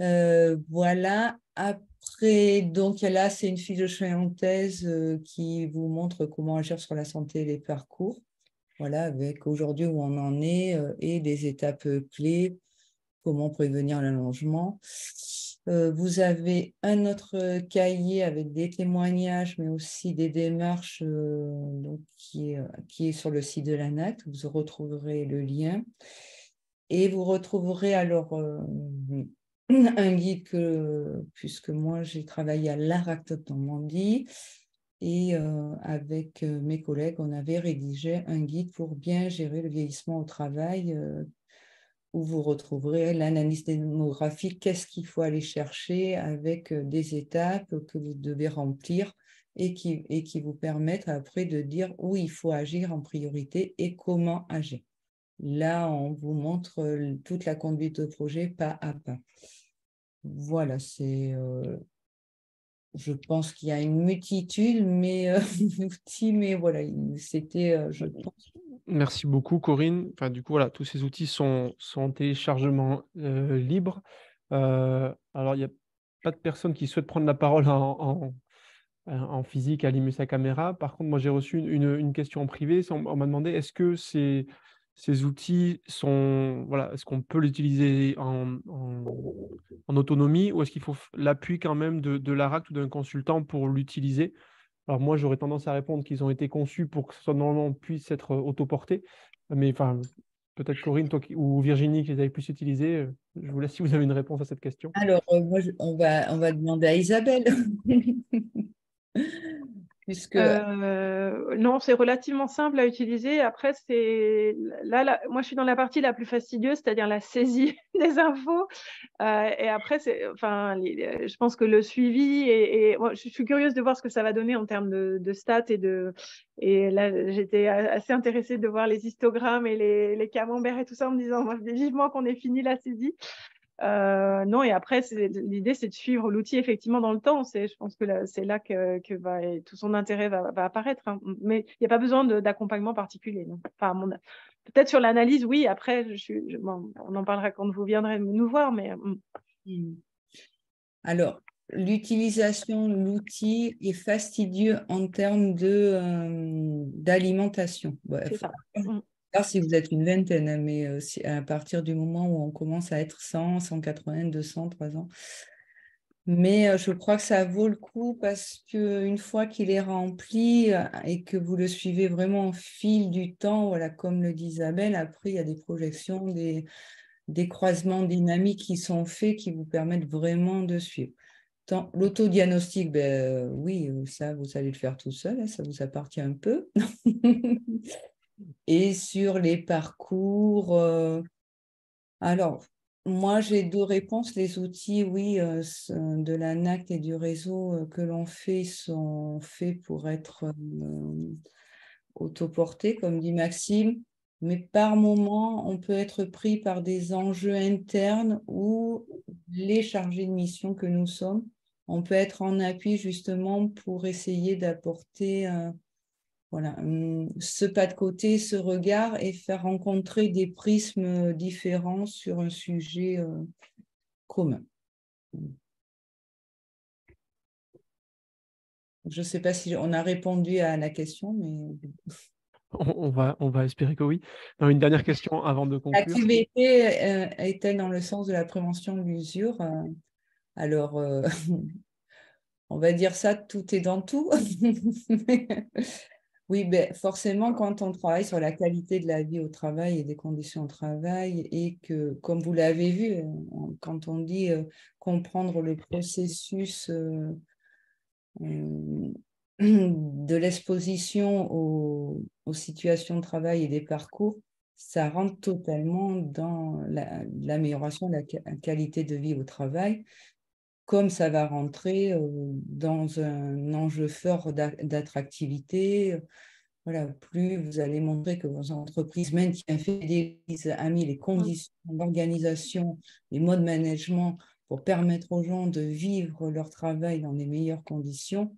Voilà. Après, donc là, c'est une fiche de synthèse qui vous montre comment agir sur la santé et les parcours. Voilà, avec aujourd'hui où on en est et des étapes clés, comment prévenir l'allongement. Vous avez un autre cahier avec des témoignages, mais aussi des démarches donc qui est sur le site de l'ANACT. Vous retrouverez le lien. Et vous retrouverez alors un guide puisque moi j'ai travaillé à l'ARACT Haute-Normandie, Et avec mes collègues, on avait rédigé un guide pour bien gérer le vieillissement au travail, où vous retrouverez l'analyse démographique, qu'est-ce qu'il faut aller chercher avec des étapes que vous devez remplir et qui vous permettent après de dire où il faut agir en priorité et comment agir. Là, on vous montre toute la conduite de projet pas à pas. Voilà, je pense qu'il y a une multitude d'outils, mais voilà, c'était, je pense. Merci beaucoup, Corinne. Enfin, du coup, voilà, tous ces outils sont en téléchargement libre. Alors, il n'y a pas de personne qui souhaite prendre la parole en physique, allumer sa caméra. Par contre, moi, j'ai reçu une question en privé. On m'a demandé est-ce que ces outils sont, voilà, est-ce qu'on peut l'utiliser en autonomie ou est-ce qu'il faut l'appui quand même de l'ARACT ou d'un consultant pour l'utiliser? Alors moi, j'aurais tendance à répondre qu'ils ont été conçus pour que ce soit normalement puisse être autoporté. Mais enfin, peut-être Corinne ou Virginie qui les avez plus utilisés. Je vous laisse si vous avez une réponse à cette question. Alors, moi, on va demander à Isabelle. Puisque... non, c'est relativement simple à utiliser. Après, moi, je suis dans la partie la plus fastidieuse, c'est-à-dire la saisie des infos. Et après, je pense que le suivi moi, je suis curieuse de voir ce que ça va donner en termes de stats et là, j'étais assez intéressée de voir les histogrammes et les camemberts et tout ça en me disant, moi, je veux vivement qu'on ait fini la saisie. Non, et après, l'idée, c'est de suivre l'outil effectivement dans le temps. Je pense que c'est là que tout son intérêt va apparaître. Hein. Mais il n'y a pas besoin d'accompagnement particulier. Non. Enfin, peut-être sur l'analyse, oui. Après, bon, on en parlera quand vous viendrez nous voir. Mais Alors, l'utilisation de l'outil est fastidieux en termes d'alimentation. C'est ça. Si vous êtes une vingtaine, hein, mais à partir du moment où on commence à être 100, 180, 200, 300. Mais je crois que ça vaut le coup parce qu'une fois qu'il est rempli et que vous le suivez vraiment au fil du temps, voilà, comme le dit Isabelle, après, il y a des projections, des croisements dynamiques qui sont faits qui vous permettent vraiment de suivre. L'autodiagnostic, oui, ça, vous allez le faire tout seul, hein, ça vous appartient un peu. Et sur les parcours, alors, moi, j'ai deux réponses. Les outils, oui, de la NACT et du réseau que l'on fait sont faits pour être autoportés, comme dit Maxime. Mais par moment, on peut être pris par des enjeux internes où les chargés de mission que nous sommes, on peut être en appui justement pour essayer d'apporter voilà, ce pas de côté, ce regard et faire rencontrer des prismes différents sur un sujet commun. Je ne sais pas si on a répondu à la question, mais... On va espérer que oui. Non, une dernière question avant de conclure. L'activité est-elle dans le sens de la prévention de l'usure? Alors, on va dire ça, tout est dans tout. Oui, forcément, quand on travaille sur la qualité de la vie au travail et des conditions de travail, et que, comme vous l'avez vu, quand on dit comprendre le processus de l'exposition aux situations de travail et des parcours, ça rentre totalement dans l'amélioration de la qualité de vie au travail, comme ça va rentrer dans un enjeu fort d'attractivité. Voilà, plus vous allez montrer que vos entreprises maintiennent, fidélisent, amis les conditions d'organisation, les modes de management pour permettre aux gens de vivre leur travail dans les meilleures conditions,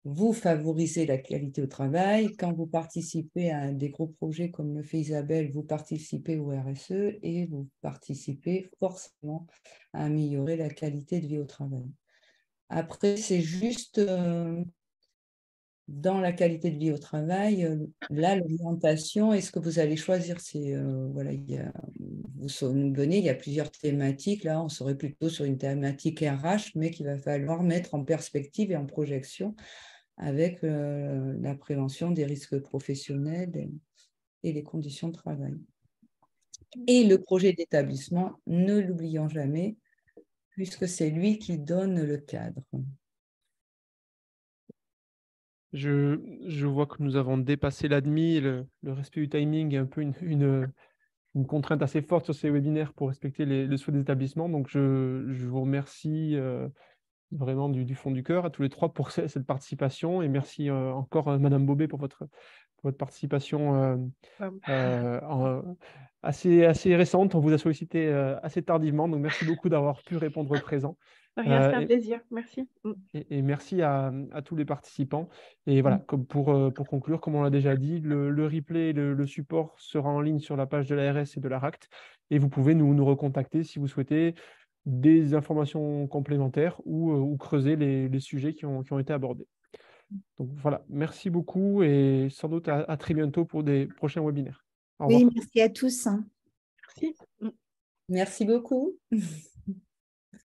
vous favorisez la qualité au travail. Quand vous participez à des gros projets comme le fait Isabelle, vous participez au RSE et vous participez forcément à améliorer la qualité de vie au travail. Après, c'est juste dans la qualité de vie au travail, là, l'orientation, est-ce que vous allez choisir? Voilà, vous nous donnez, il y a plusieurs thématiques. Là, on serait plutôt sur une thématique RH, mais qu'il va falloir mettre en perspective et en projection avec la prévention des risques professionnels et les conditions de travail. Et le projet d'établissement, ne l'oublions jamais, puisque c'est lui qui donne le cadre. Je vois que nous avons dépassé la demi. Le respect du timing est un peu une contrainte assez forte sur ces webinaires pour respecter les souhaits des établissements. Donc, je vous remercie vraiment du fond du cœur à tous les trois pour cette participation. Et merci encore, Madame Bobet, pour votre participation assez récente. On vous a sollicité assez tardivement. Donc, merci beaucoup d'avoir pu répondre présent. Rien, c'est un plaisir. Merci. Et merci à tous les participants. Et voilà, comme pour conclure, comme on l'a déjà dit, le replay, le support sera en ligne sur la page de l'ARS et de l'ARACT. Et vous pouvez nous recontacter si vous souhaitez des informations complémentaires ou creuser les sujets qui ont été abordés. Donc voilà, merci beaucoup et sans doute à très bientôt pour des prochains webinaires. Au revoir. Oui, merci à tous. Merci. Merci beaucoup.